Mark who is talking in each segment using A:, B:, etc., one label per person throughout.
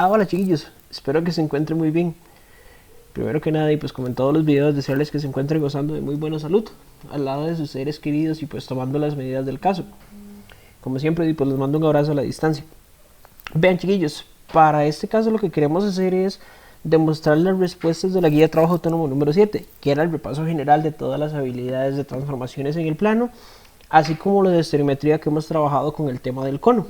A: Hola chiquillos, espero que se encuentren muy bien. Primero que nada, y pues como en todos los videos, desearles que se encuentren gozando de muy buena salud, al lado de sus seres queridos y pues tomando las medidas del caso. Como siempre, y pues les mando un abrazo a la distancia. Vean chiquillos, para este caso lo que queremos hacer es demostrar las respuestas de la guía de trabajo autónomo número 7, que era el repaso general de todas las habilidades de transformaciones en el plano, así como lo de estereometría que hemos trabajado con el tema del cono.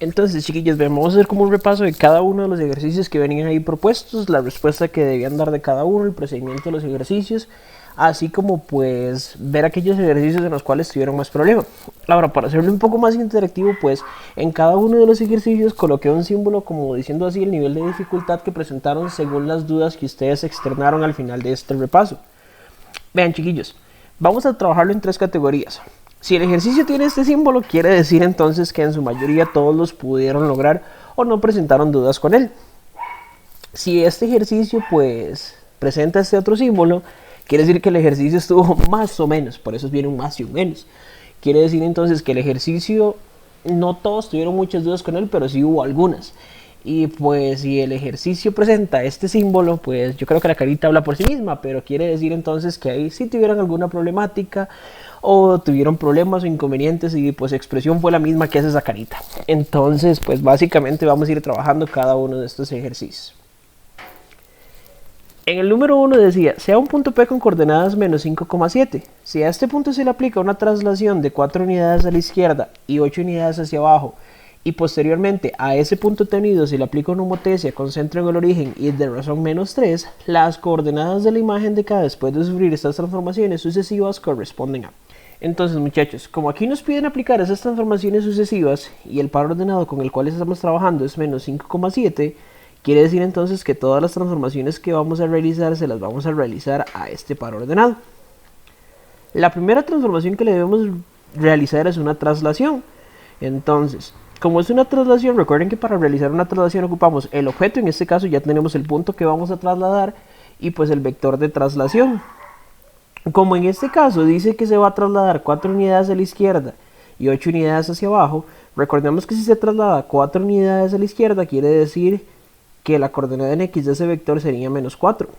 A: Entonces chiquillos, vamos a hacer como un repaso de cada uno de los ejercicios que venían ahí propuestos, la respuesta que debían dar de cada uno, el procedimiento de los ejercicios, así como pues ver aquellos ejercicios en los cuales tuvieron más problema. Ahora, para hacerlo un poco más interactivo, pues en cada uno de los ejercicios coloqué un símbolo como diciendo así el nivel de dificultad que presentaron según las dudas que ustedes externaron al final de este repaso. Vean chiquillos, vamos a trabajarlo en tres categorías. Si el ejercicio tiene este símbolo, quiere decir entonces que en su mayoría todos los pudieron lograr o no presentaron dudas con él. Si este ejercicio pues presenta este otro símbolo, quiere decir que el ejercicio estuvo más o menos, por eso viene un más y un menos. Quiere decir entonces que el ejercicio, no todos tuvieron muchas dudas con él, pero sí hubo algunas. Y pues si el ejercicio presenta este símbolo, pues yo creo que la carita habla por sí misma, pero quiere decir entonces que ahí sí tuvieron alguna problemática o tuvieron problemas o inconvenientes y pues expresión fue la misma que hace esa carita. Entonces pues básicamente vamos a ir trabajando cada uno de estos ejercicios. En el número 1 decía, sea un punto P con coordenadas menos 5,7. Si a este punto se le aplica una traslación de 4 unidades a la izquierda y 8 unidades hacia abajo, y posteriormente a ese punto tenido se le aplica una homotesia con centro en el origen y de razón menos 3, las coordenadas de la imagen de K después de sufrir estas transformaciones sucesivas corresponden a. Entonces muchachos, como aquí nos piden aplicar esas transformaciones sucesivas y el par ordenado con el cual estamos trabajando es menos 5,7, quiere decir entonces que todas las transformaciones que vamos a realizar se las vamos a realizar a este par ordenado. La primera transformación que le debemos realizar es una traslación. Entonces, como es una traslación, recuerden que para realizar una traslación ocupamos el objeto, en este caso ya tenemos el punto que vamos a trasladar y pues el vector de traslación. Como en este caso dice que se va a trasladar 4 unidades a la izquierda y 8 unidades hacia abajo, recordemos que si se traslada 4 unidades a la izquierda quiere decir que la coordenada en X de ese vector sería menos 4,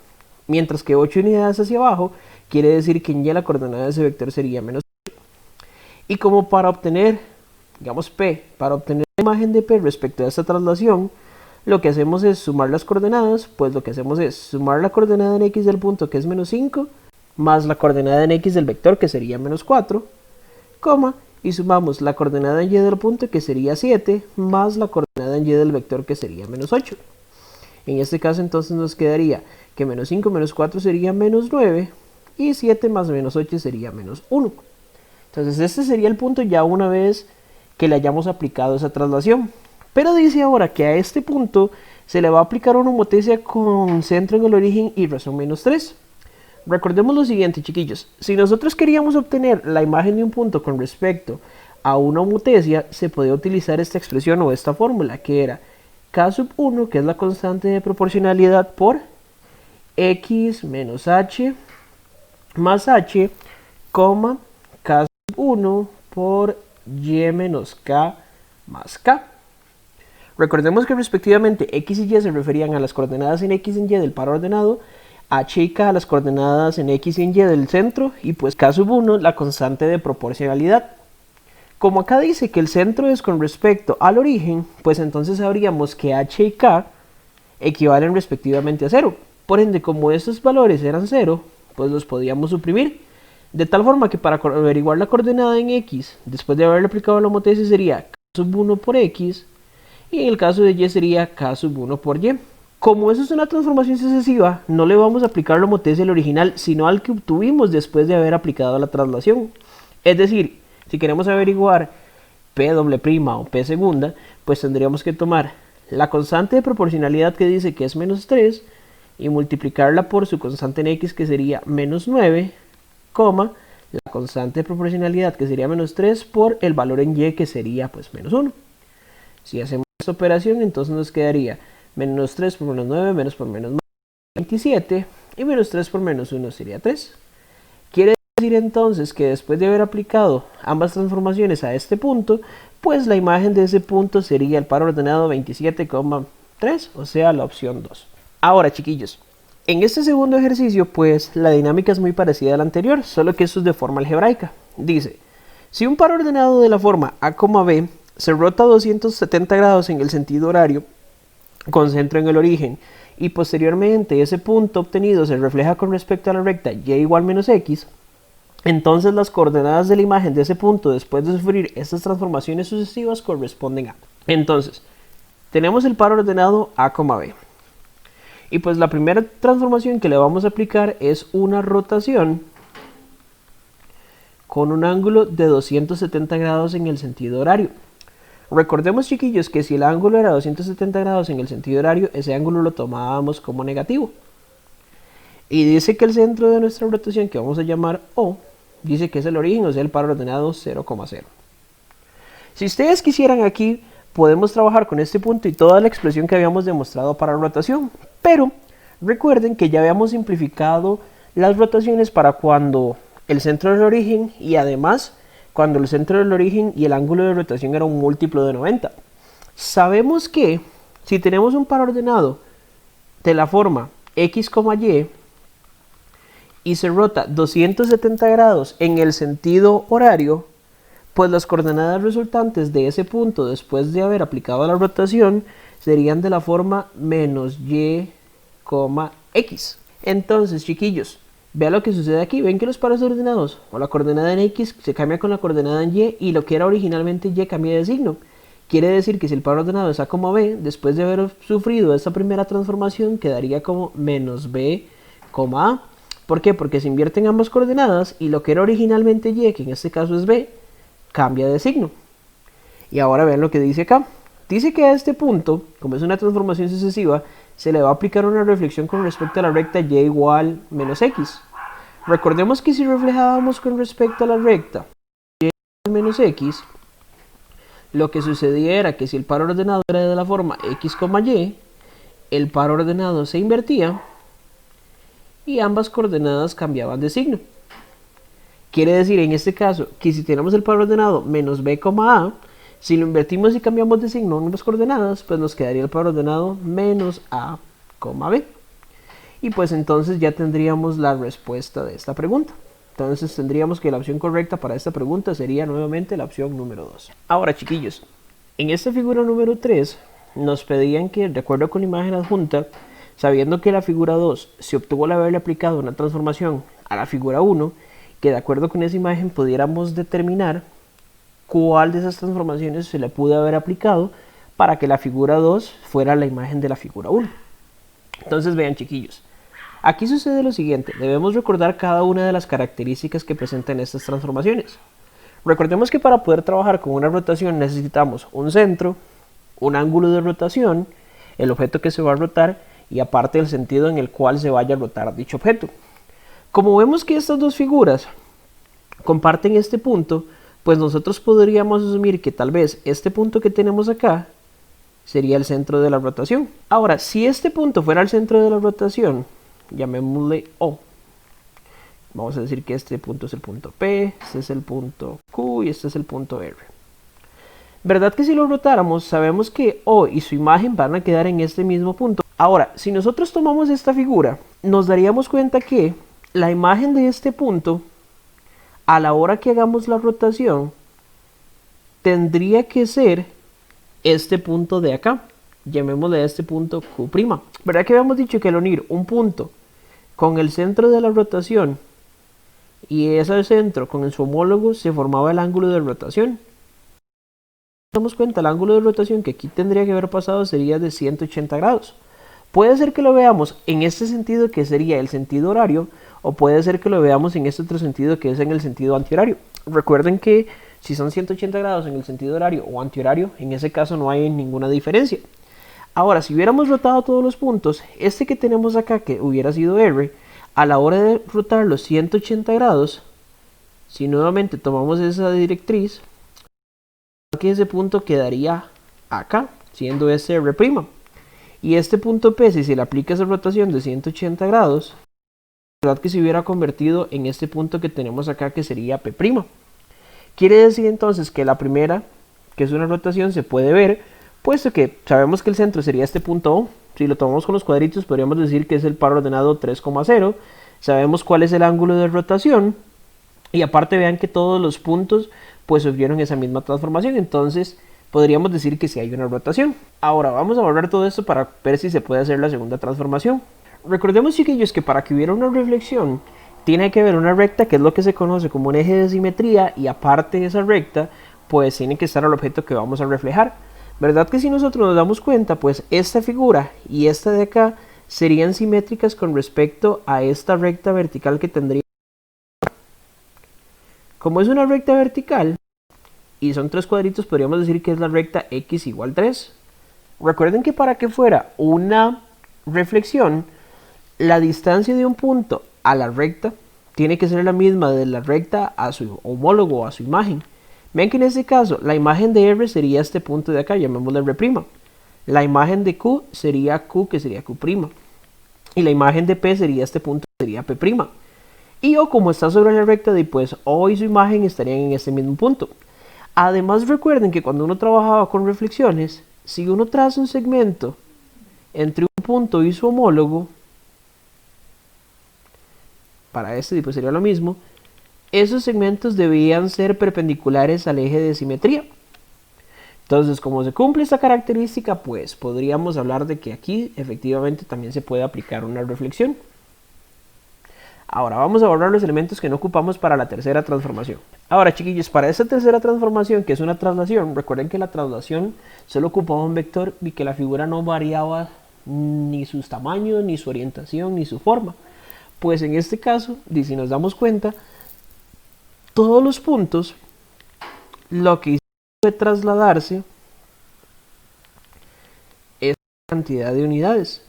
A: mientras que 8 unidades hacia abajo quiere decir que en Y la coordenada de ese vector sería menos 8. Y como para obtener, digamos P, para obtener la imagen de P respecto a esta traslación, lo que hacemos es sumar las coordenadas, pues lo que hacemos es sumar la coordenada en X del punto que es menos 5, más la coordenada en X del vector que sería menos 4, coma, y sumamos la coordenada en Y del punto que sería 7, más la coordenada en Y del vector que sería menos 8. En este caso entonces nos quedaría que menos 5 menos 4 sería menos 9 y 7 más menos 8 sería menos 1. Entonces este sería el punto ya una vez que le hayamos aplicado esa traslación. Pero dice ahora que a este punto se le va a aplicar una homotesia con centro en el origen y razón menos 3. Recordemos lo siguiente chiquillos, si nosotros queríamos obtener la imagen de un punto con respecto a una homotesia, se podía utilizar esta expresión o esta fórmula que era K sub 1, que es la constante de proporcionalidad, por X menos H más H, coma, K sub 1 por Y menos K más K. Recordemos que respectivamente X y Y se referían a las coordenadas en X y en Y del par ordenado, H y K a las coordenadas en X y en Y del centro, y pues K sub 1 la constante de proporcionalidad. Como acá dice que el centro es con respecto al origen, pues entonces sabríamos que H y K equivalen respectivamente a 0. Por ende, como estos valores eran 0, pues los podíamos suprimir. De tal forma que para averiguar la coordenada en X, después de haberle aplicado la homotesia sería K sub 1 por X, y en el caso de Y sería K sub 1 por Y. Como eso es una transformación sucesiva, no le vamos a aplicar la homotesia al original, sino al que obtuvimos después de haber aplicado la traslación. Es decir, si queremos averiguar P doble prima o P segunda, pues tendríamos que tomar la constante de proporcionalidad que dice que es menos 3 y multiplicarla por su constante en X que sería menos 9, coma, la constante de proporcionalidad que sería menos 3 por el valor en Y que sería pues menos 1. Si hacemos esta operación entonces nos quedaría menos 3 por menos 9, menos por menos 9, 27 y menos 3 por menos 1 sería 3. Quiere decir entonces que después de haber aplicado ambas transformaciones a este punto, pues la imagen de ese punto sería el par ordenado 27, 3, o sea, la opción 2. Ahora, chiquillos, en este segundo ejercicio, pues la dinámica es muy parecida a la anterior, solo que esto es de forma algebraica. Dice, si un par ordenado de la forma A, B se rota 270 grados en el sentido horario, con centro en el origen, y posteriormente ese punto obtenido se refleja con respecto a la recta y igual menos x, entonces las coordenadas de la imagen de ese punto después de sufrir estas transformaciones sucesivas corresponden a. Entonces, tenemos el par ordenado A, B. Y pues la primera transformación que le vamos a aplicar es una rotación con un ángulo de 270 grados en el sentido horario. Recordemos, chiquillos, que si el ángulo era 270 grados en el sentido horario, ese ángulo lo tomábamos como negativo. Y dice que el centro de nuestra rotación, que vamos a llamar O, dice que es el origen, o sea, el par ordenado 0,0. Si ustedes quisieran aquí, podemos trabajar con este punto y toda la expresión que habíamos demostrado para rotación. Pero recuerden que ya habíamos simplificado las rotaciones para cuando el centro del origen y además cuando el centro del origen y el ángulo de rotación era un múltiplo de 90. Sabemos que si tenemos un par ordenado de la forma x, y se rota 270 grados en el sentido horario, pues las coordenadas resultantes de ese punto después de haber aplicado la rotación serían de la forma menos y, x. Entonces, chiquillos, vean lo que sucede aquí. Ven que los pares ordenados o la coordenada en x se cambia con la coordenada en y lo que era originalmente y cambia de signo. Quiere decir que si el par ordenado es A, B, después de haber sufrido esta primera transformación quedaría como menos b, a. ¿Por qué? Porque se invierten ambas coordenadas y lo que era originalmente y, que en este caso es b, cambia de signo. Y ahora vean lo que dice acá. Dice que a este punto, como es una transformación sucesiva, se le va a aplicar una reflexión con respecto a la recta y igual menos x. Recordemos que si reflejábamos con respecto a la recta y igual menos x, lo que sucedía era que si el par ordenado era de la forma x, y, el par ordenado se invertía y ambas coordenadas cambiaban de signo. Quiere decir en este caso que si tenemos el par ordenado menos b, a, si lo invertimos y cambiamos de signo en ambas coordenadas, pues nos quedaría el par ordenado menos a, b. Y pues entonces ya tendríamos la respuesta de esta pregunta. Entonces tendríamos que la opción correcta para esta pregunta sería nuevamente la opción número 2. Ahora, chiquillos, en esta figura número 3 nos pedían que, de acuerdo con la imagen adjunta, sabiendo que la figura 2 se obtuvo al haberle aplicado una transformación a la figura 1, que de acuerdo con esa imagen pudiéramos determinar cuál de esas transformaciones se le pudo haber aplicado para que la figura 2 fuera la imagen de la figura 1. Entonces vean, chiquillos, aquí sucede lo siguiente. Debemos recordar cada una de las características que presentan estas transformaciones. Recordemos que para poder trabajar con una rotación necesitamos un centro, un ángulo de rotación, el objeto que se va a rotar y aparte el sentido en el cual se vaya a rotar dicho objeto. Como vemos que estas dos figuras comparten este punto, pues nosotros podríamos asumir que tal vez este punto que tenemos acá sería el centro de la rotación. Ahora, si este punto fuera el centro de la rotación, llamémosle O. Vamos a decir que este punto es el punto P, este es el punto Q y este es el punto R. ¿Verdad que si lo rotáramos, sabemos que O y su imagen van a quedar en este mismo punto? Ahora, si nosotros tomamos esta figura, nos daríamos cuenta que la imagen de este punto, a la hora que hagamos la rotación, tendría que ser este punto de acá. Llamémosle a este punto Q'. ¿Verdad que habíamos dicho que al unir un punto con el centro de la rotación y ese centro con su homólogo se formaba el ángulo de rotación? Nos damos cuenta, el ángulo de rotación que aquí tendría que haber pasado sería de 180 grados. Puede ser que lo veamos en este sentido, que sería el sentido horario, o puede ser que lo veamos en este otro sentido, que es en el sentido antihorario. Recuerden que si son 180 grados en el sentido horario o antihorario, en ese caso no hay ninguna diferencia. Ahora, si hubiéramos rotado todos los puntos, este que tenemos acá, que hubiera sido R, a la hora de rotar los 180 grados, si nuevamente tomamos esa directriz, que ese punto quedaría acá, siendo este R'. Y este punto P, si se le aplica esa rotación de 180 grados, verdad que se hubiera convertido en este punto que tenemos acá, que sería P'. Quiere decir entonces que la primera, que es una rotación, se puede ver puesto que sabemos que el centro sería este punto O. Si lo tomamos con los cuadritos, podríamos decir que es el par ordenado 3,0. Sabemos cuál es el ángulo de rotación. Y aparte vean que todos los puntos pues sufrieron esa misma transformación. Entonces podríamos decir que sí hay una rotación. Ahora vamos a borrar todo esto para ver si se puede hacer la segunda transformación. Recordemos, chiquillos, que para que hubiera una reflexión tiene que haber una recta, que es lo que se conoce como un eje de simetría, y aparte de esa recta pues tiene que estar el objeto que vamos a reflejar. ¿Verdad que si nosotros nos damos cuenta, pues esta figura y esta de acá serían simétricas con respecto a esta recta vertical que tendría? Como es una recta vertical y son tres cuadritos, podríamos decir que es la recta x igual 3. Recuerden que para que fuera una reflexión, la distancia de un punto a la recta tiene que ser la misma de la recta a su homólogo, a su imagen. Ven que en este caso la imagen de R sería este punto de acá, llamémosle R'. La imagen de Q sería Q, que sería Q'. Y la imagen de P sería este punto, que sería P'. Y O, como está sobre la recta, pues O y su imagen estarían en este mismo punto. Además, recuerden que cuando uno trabajaba con reflexiones, si uno traza un segmento entre un punto y su homólogo, para este pues sería lo mismo, esos segmentos debían ser perpendiculares al eje de simetría. Entonces, como se cumple esta característica, pues podríamos hablar de que aquí efectivamente también se puede aplicar una reflexión. Ahora vamos a borrar los elementos que no ocupamos para la tercera transformación. Ahora, chiquillos, para esta tercera transformación, que es una traslación, recuerden que la traslación solo ocupaba un vector y que la figura no variaba ni sus tamaños, ni su orientación, ni su forma. Pues en este caso, si nos damos cuenta, todos los puntos, lo que hicieron fue trasladarse esa cantidad de unidades.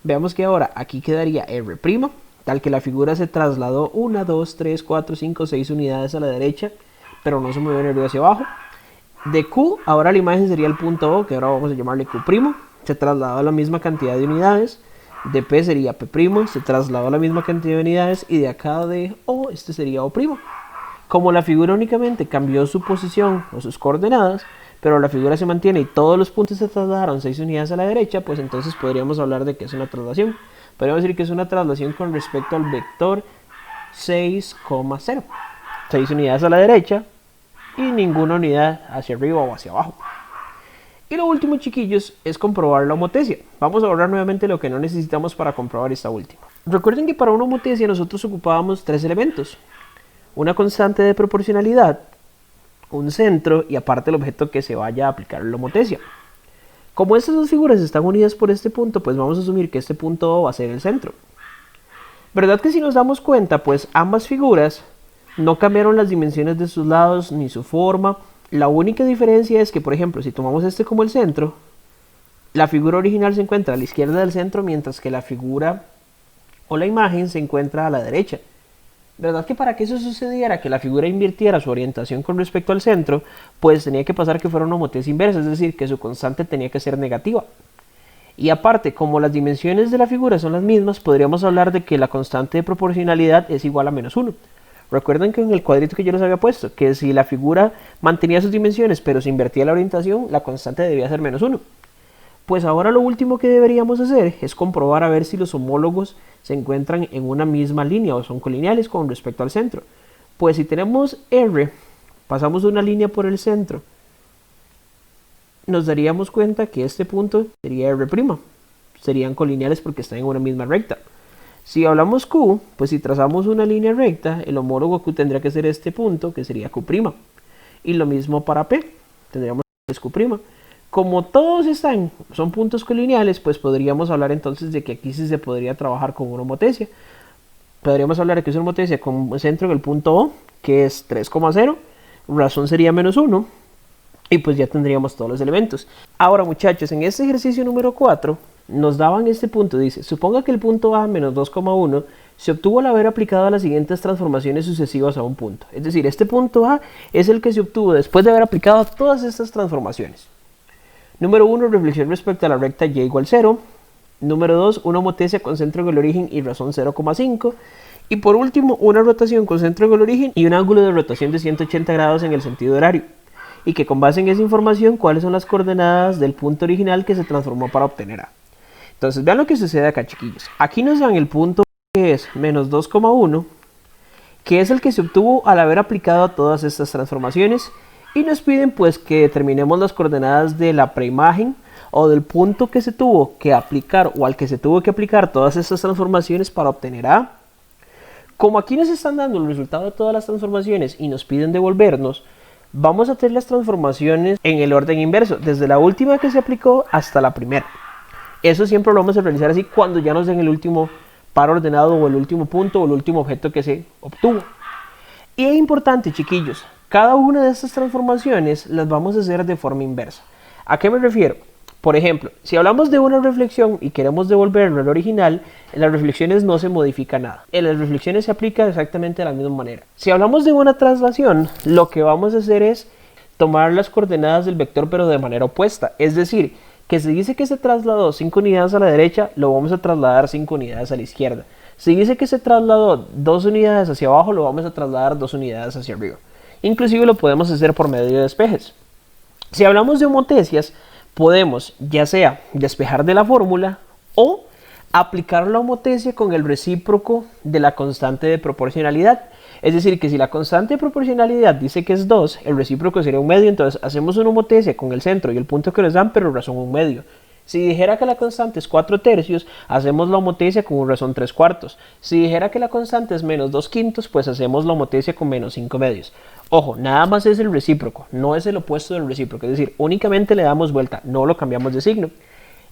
A: Veamos que ahora aquí quedaría R', tal que la figura se trasladó 1, 2, 3, 4, 5, 6 unidades a la derecha, pero no se movió de arriba hacia abajo. De Q, ahora la imagen sería el punto O, que ahora vamos a llamarle Q', se trasladó a la misma cantidad de unidades. De P sería P', se trasladó a la misma cantidad de unidades, y de acá de O, este sería O'. Como la figura únicamente cambió su posición o sus coordenadas, pero la figura se mantiene y todos los puntos se trasladaron 6 unidades a la derecha, pues entonces podríamos hablar de que es una traslación. Podríamos decir que es una traslación con respecto al vector 6,0. 6 unidades a la derecha y ninguna unidad hacia arriba o hacia abajo. Y lo último, chiquillos, es comprobar la homotesia. Vamos a borrar nuevamente lo que no necesitamos para comprobar esta última. Recuerden que para una homotesia nosotros ocupábamos tres elementos: una constante de proporcionalidad, un centro y aparte el objeto que se vaya a aplicar la homotesia. Como estas dos figuras están unidas por este punto, pues vamos a asumir que este punto O va a ser el centro. ¿Verdad que si nos damos cuenta, pues ambas figuras no cambiaron las dimensiones de sus lados ni su forma? La única diferencia es que, por ejemplo, si tomamos este como el centro, la figura original se encuentra a la izquierda del centro, mientras que la figura o la imagen se encuentra a la derecha. ¿Verdad que para que eso sucediera, que la figura invirtiera su orientación con respecto al centro, pues tenía que pasar que fuera una homotesia inversa, es decir, que su constante tenía que ser negativa? Y aparte, como las dimensiones de la figura son las mismas, podríamos hablar de que la constante de proporcionalidad es igual a -1. Recuerden que en el cuadrito que yo les había puesto, que si la figura mantenía sus dimensiones pero se invertía la orientación, la constante debía ser -1. Pues ahora lo último que deberíamos hacer es comprobar a ver si los homólogos se encuentran en una misma línea o son colineales con respecto al centro. Pues si tenemos R, pasamos una línea por el centro, nos daríamos cuenta que este punto sería R', serían colineales porque están en una misma recta. Si hablamos Q, pues si trazamos una línea recta, el homólogo Q tendría que ser este punto, que sería Q'. Y lo mismo para P, tendríamos que es Q'. Como todos son puntos colineales, pues podríamos hablar entonces de que aquí sí se podría trabajar con una homotesia. Podríamos hablar de que es una homotesia con centro en el punto O, que es 3,0, razón sería -1, y pues ya tendríamos todos los elementos. Ahora, muchachos, en este ejercicio número 4, nos daban este punto, dice, suponga que el punto A menos 2,1 se obtuvo al haber aplicado las siguientes transformaciones sucesivas a un punto. Es decir, este punto A es el que se obtuvo después de haber aplicado todas estas transformaciones. Número 1, reflexión respecto a la recta y igual 0. Número 2, una homotesia con centro en el origen y razón 0,5. Y por último, una rotación con centro en el origen y un ángulo de rotación de 180 grados en el sentido horario. Y que con base en esa información, cuáles son las coordenadas del punto original que se transformó para obtener A. Entonces, vean lo que sucede acá, chiquillos. Aquí nos dan el punto que es menos 2,1, que es el que se obtuvo al haber aplicado todas estas transformaciones. Y nos piden pues que determinemos las coordenadas de la preimagen o del punto que se tuvo que aplicar o al que se tuvo que aplicar todas estas transformaciones para obtener A. Como aquí nos están dando el resultado de todas las transformaciones y nos piden devolvernos, vamos a hacer las transformaciones en el orden inverso, desde la última que se aplicó hasta la primera. Eso siempre lo vamos a realizar así cuando ya nos den el último par ordenado o el último punto o el último objeto que se obtuvo. Y es importante, chiquillos, cada una de estas transformaciones las vamos a hacer de forma inversa. ¿A qué me refiero? Por ejemplo, si hablamos de una reflexión y queremos devolverlo al original, en las reflexiones no se modifica nada. En las reflexiones se aplica exactamente de la misma manera. Si hablamos de una traslación, lo que vamos a hacer es tomar las coordenadas del vector pero de manera opuesta. Es decir, que si dice que se trasladó 5 unidades a la derecha, lo vamos a trasladar 5 unidades a la izquierda. Si dice que se trasladó 2 unidades hacia abajo, lo vamos a trasladar 2 unidades hacia arriba. Inclusive lo podemos hacer por medio de despejes. Si hablamos de homotecias, podemos ya sea despejar de la fórmula o aplicar la homotecia con el recíproco de la constante de proporcionalidad. Es decir, que si la constante de proporcionalidad dice que es 2, el recíproco sería 1 medio, entonces hacemos una homotecia con el centro y el punto que nos dan, pero razón 1 medio. Si dijera que la constante es 4 tercios, hacemos la homotecia con un razón 3 cuartos. Si dijera que la constante es menos 2 quintos, pues hacemos la homotecia con menos 5 medios. Ojo, nada más es el recíproco, no es el opuesto del recíproco, es decir, únicamente le damos vuelta, no lo cambiamos de signo.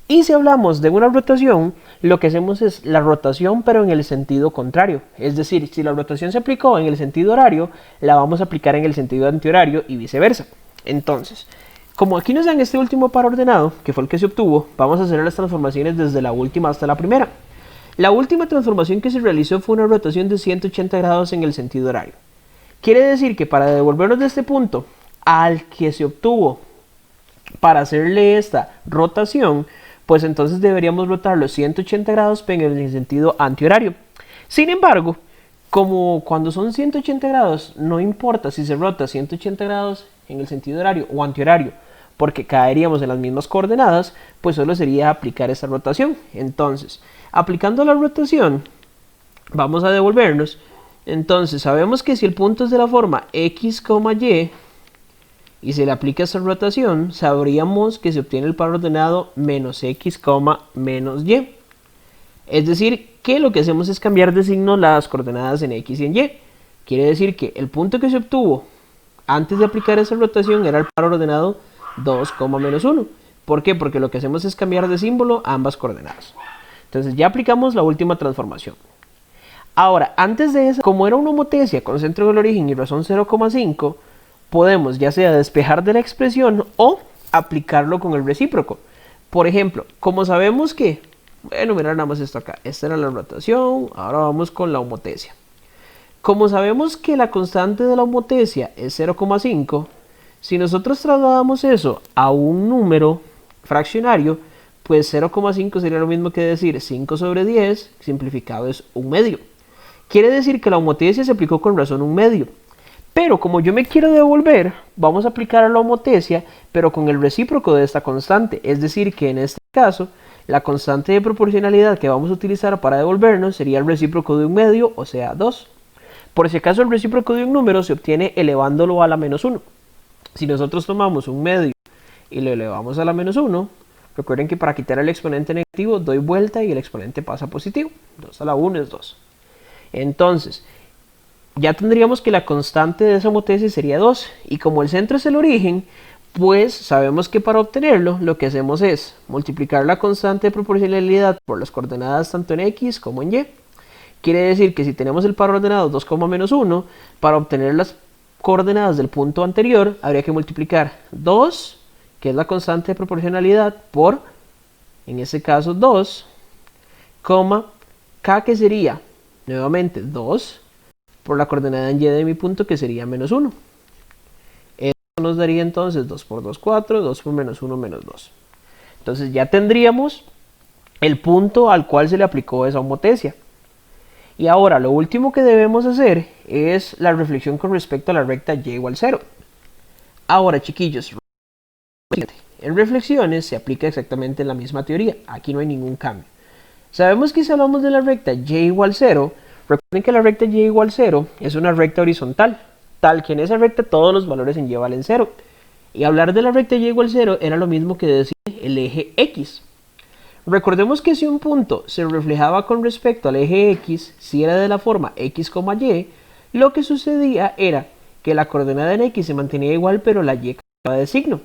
A: Y si hablamos de una rotación, lo que hacemos es la rotación pero en el sentido contrario. Es decir, si la rotación se aplicó en el sentido horario, la vamos a aplicar en el sentido antihorario y viceversa. Entonces, como aquí nos dan este último par ordenado, que fue el que se obtuvo, vamos a hacer las transformaciones desde la última hasta la primera. La última transformación que se realizó fue una rotación de 180 grados en el sentido horario. Quiere decir que para devolvernos de este punto al que se obtuvo para hacerle esta rotación, pues entonces deberíamos rotar los 180 grados en el sentido antihorario. Sin embargo, como cuando son 180 grados, no importa si se rota 180 grados en el sentido horario o antihorario, porque caeríamos en las mismas coordenadas, pues solo sería aplicar esa rotación. Entonces, aplicando la rotación, vamos a devolvernos. Entonces, sabemos que si el punto es de la forma x, y, y se le aplica esa rotación, sabríamos que se obtiene el par ordenado menos x, menos y. Es decir, que lo que hacemos es cambiar de signo las coordenadas en x y en y. Quiere decir que el punto que se obtuvo antes de aplicar esa rotación era el par ordenado 2, menos 1. ¿Por qué? Porque lo que hacemos es cambiar de símbolo ambas coordenadas. Entonces ya aplicamos la última transformación. Ahora, antes de eso, como era una homotecia con centro en el origen y razón 0,5, podemos ya sea despejar de la expresión o aplicarlo con el recíproco. Por ejemplo, como sabemos que, bueno, mirar nada más esto acá, esta era la rotación, ahora vamos con la homotecia. Como sabemos que la constante de la homotecia es 0,5, si nosotros trasladamos eso a un número fraccionario, pues 0,5 sería lo mismo que decir 5 sobre 10, simplificado es 1 medio. Quiere decir que la homotecia se aplicó con razón 1 medio. Pero como yo me quiero devolver, vamos a aplicar a la homotecia, pero con el recíproco de esta constante. Es decir, que en este caso, la constante de proporcionalidad que vamos a utilizar para devolvernos sería el recíproco de 1 medio, o sea, 2. Por si acaso el recíproco de un número se obtiene elevándolo a la menos 1. Si nosotros tomamos 1 medio y lo elevamos a la menos 1, recuerden que para quitar el exponente negativo doy vuelta y el exponente pasa positivo. 2 a la 1 es 2. Entonces, ya tendríamos que la constante de esa homotecia sería 2. Y como el centro es el origen, pues sabemos que para obtenerlo lo que hacemos es multiplicar la constante de proporcionalidad por las coordenadas tanto en x como en y. Quiere decir que si tenemos el par ordenado 2, menos 1, para obtener las coordenadas del punto anterior, habría que multiplicar 2, que es la constante de proporcionalidad, por, en este caso, 2, k, que sería, nuevamente, 2, por la coordenada en y de mi punto, que sería menos 1. Esto nos daría entonces 2 por 2, 4, 2 por menos 1, menos 2. Entonces ya tendríamos el punto al cual se le aplicó esa homotecia. Y ahora lo último que debemos hacer es la reflexión con respecto a la recta y igual 0. Ahora, chiquillos, en reflexiones se aplica exactamente la misma teoría. Aquí no hay ningún cambio. Sabemos que si hablamos de la recta y igual 0, recuerden que la recta y igual 0 es una recta horizontal, tal que en esa recta todos los valores en y valen 0. Y hablar de la recta y igual 0 era lo mismo que decir el eje X. Recordemos que si un punto se reflejaba con respecto al eje X, si era de la forma X, Y, lo que sucedía era que la coordenada en X se mantenía igual, pero la Y cambiaba de signo.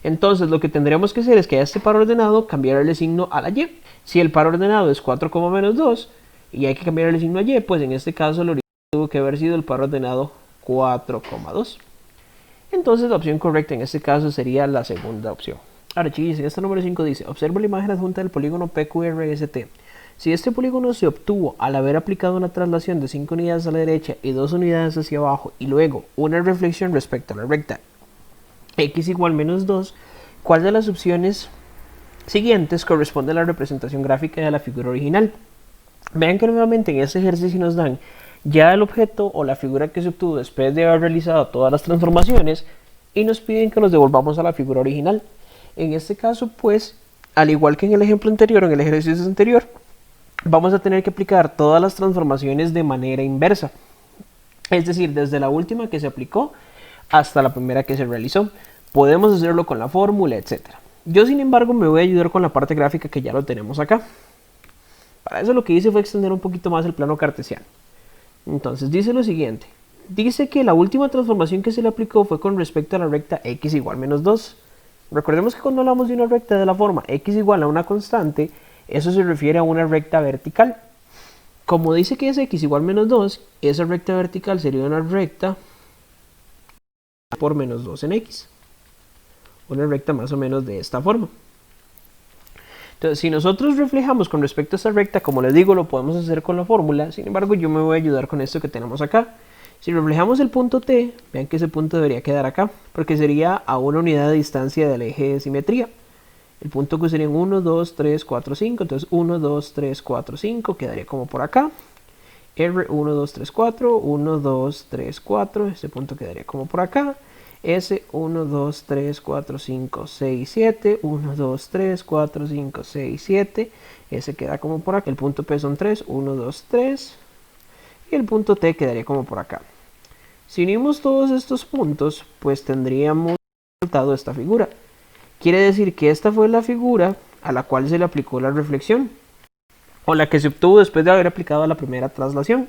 A: Entonces lo que tendríamos que hacer es que a este par ordenado cambiarle signo a la Y. Si el par ordenado es 4, menos 2 y hay que cambiarle el signo a Y, pues en este caso el origen tuvo que haber sido el par ordenado 4, 2. Entonces la opción correcta en este caso sería la segunda opción. Ahora, chiquillos, en esta número 5 dice, observa la imagen adjunta del polígono PQRST. Si este polígono se obtuvo al haber aplicado una traslación de 5 unidades a la derecha y 2 unidades hacia abajo y luego una reflexión respecto a la recta x igual menos 2, ¿cuál de las opciones siguientes corresponde a la representación gráfica de la figura original? Vean que nuevamente en este ejercicio nos dan ya el objeto o la figura que se obtuvo después de haber realizado todas las transformaciones y nos piden que nos devolvamos a la figura original. En este caso, pues, al igual que en el ejemplo anterior, en el ejercicio anterior, vamos a tener que aplicar todas las transformaciones de manera inversa. Es decir, desde la última que se aplicó hasta la primera que se realizó. Podemos hacerlo con la fórmula, etc. Yo, sin embargo, me voy a ayudar con la parte gráfica que ya lo tenemos acá. Para eso lo que hice fue extender un poquito más el plano cartesiano. Entonces dice lo siguiente. Dice que la última transformación que se le aplicó fue con respecto a la recta x igual menos 2. Recordemos que cuando hablamos de una recta de la forma x igual a una constante, eso se refiere a una recta vertical. Como dice que es x igual menos 2, esa recta vertical sería una recta por menos 2 en x. Una recta más o menos de esta forma. Entonces, si nosotros reflejamos con respecto a esta recta, como les digo, lo podemos hacer con la fórmula. Sin embargo, yo me voy a ayudar con esto que tenemos acá. Si reflejamos el punto T, vean que ese punto debería quedar acá, porque sería a una unidad de distancia del eje de simetría. El punto que serían 1, 2, 3, 4, 5. Entonces 1, 2, 3, 4, 5 quedaría como por acá. R, 1, 2, 3, 4, 1, 2, 3, 4. Este punto quedaría como por acá. S, 1, 2, 3, 4, 5, 6, 7. 1, 2, 3, 4, 5, 6, 7. Ese queda como por acá. El punto P son 3, 1, 2, 3. Y el punto T quedaría como por acá. Si unimos todos estos puntos, pues tendríamos resultado esta figura. Quiere decir que esta fue la figura a la cual se le aplicó la reflexión, o la que se obtuvo después de haber aplicado la primera traslación.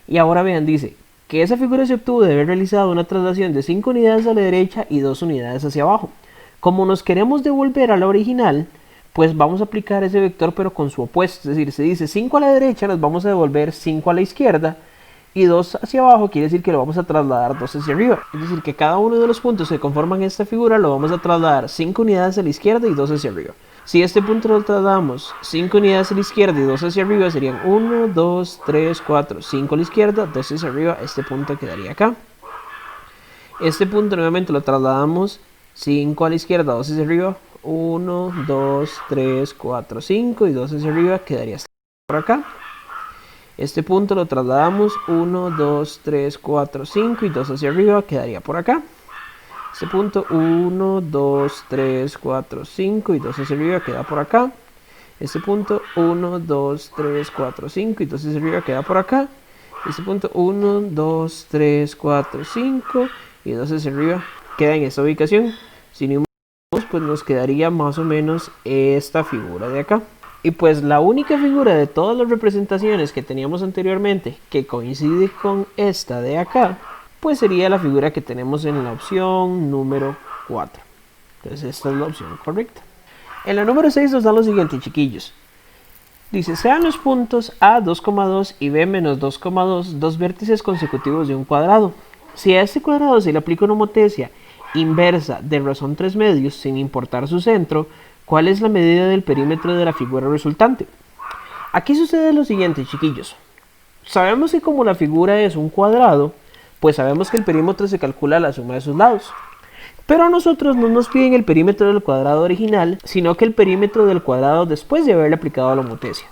A: Y ahora vean, dice que esa figura se obtuvo de haber realizado una traslación de 5 unidades a la derecha y 2 unidades hacia abajo. Como nos queremos devolver a la original, pues vamos a aplicar ese vector pero con su opuesto. Es decir, se dice 5 a la derecha, nos vamos a devolver 5 a la izquierda, y 2 hacia abajo quiere decir que lo vamos a trasladar 2 hacia arriba. Es decir, que cada uno de los puntos que conforman esta figura lo vamos a trasladar 5 unidades a la izquierda y 2 hacia arriba. Si este punto lo trasladamos 5 unidades a la izquierda y 2 hacia arriba, serían 1, 2, 3, 4, 5 a la izquierda, 2 hacia arriba. Este punto quedaría acá. Este punto nuevamente lo trasladamos 5 a la izquierda, 2 hacia arriba. 1, 2, 3, 4, 5 y 2 hacia arriba, quedaría por acá. Este punto lo trasladamos 1, 2, 3, 4, 5 y 2 hacia arriba, quedaría por acá. Este punto 1, 2, 3, 4, 5 y 2 hacia arriba, queda por acá. Este punto 1, 2, 3, 4, 5 y 2 hacia arriba, queda por acá. Este punto 1, 2, 3, 4, 5 y 2 hacia arriba, queda en esta ubicación. Si unimos, pues nos quedaría más o menos esta figura de acá. Y pues la única figura de todas las representaciones que teníamos anteriormente que coincide con esta de acá, pues sería la figura que tenemos en la opción número 4. Entonces esta es la opción correcta. En la número 6 nos dan lo siguiente, chiquillos. Dice, sean los puntos A 2,2 y B menos 2,2 dos vértices consecutivos de un cuadrado. Si a este cuadrado se le aplica una homotesia inversa de razón 3 medios sin importar su centro, ¿cuál es la medida del perímetro de la figura resultante? Aquí sucede lo siguiente, chiquillos. Sabemos que como la figura es un cuadrado, pues sabemos que el perímetro se calcula a la suma de sus lados. Pero a nosotros no nos piden el perímetro del cuadrado original, sino que el perímetro del cuadrado después de haberle aplicado la homotesia.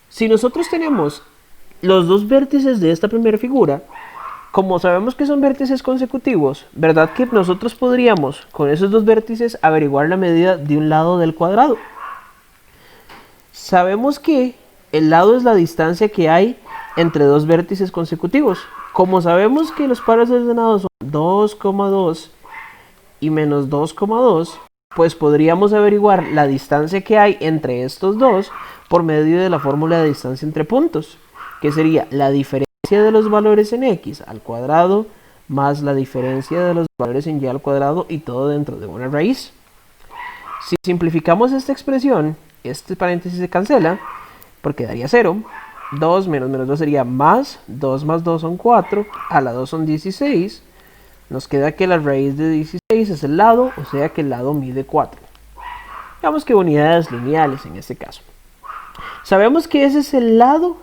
A: Si nosotros tenemos los dos vértices de esta primera figura, como sabemos que son vértices consecutivos, ¿verdad que nosotros podríamos con esos dos vértices averiguar la medida de un lado del cuadrado? Sabemos que el lado es la distancia que hay entre dos vértices consecutivos. Como sabemos que los pares ordenados son 2,2 y menos 2,2, pues podríamos averiguar la distancia que hay entre estos dos por medio de la fórmula de distancia entre puntos, que sería la diferencia de los valores en x al cuadrado más la diferencia de los valores en y al cuadrado, y todo dentro de una raíz. Si simplificamos esta expresión, este paréntesis se cancela porque daría 0. 2 menos menos 2 sería más 2 son 4, a la 2 son 16. Nos queda que la raíz de 16 es el lado, o sea que el lado mide 4. Digamos que unidades lineales en este caso. Sabemos que ese es el lado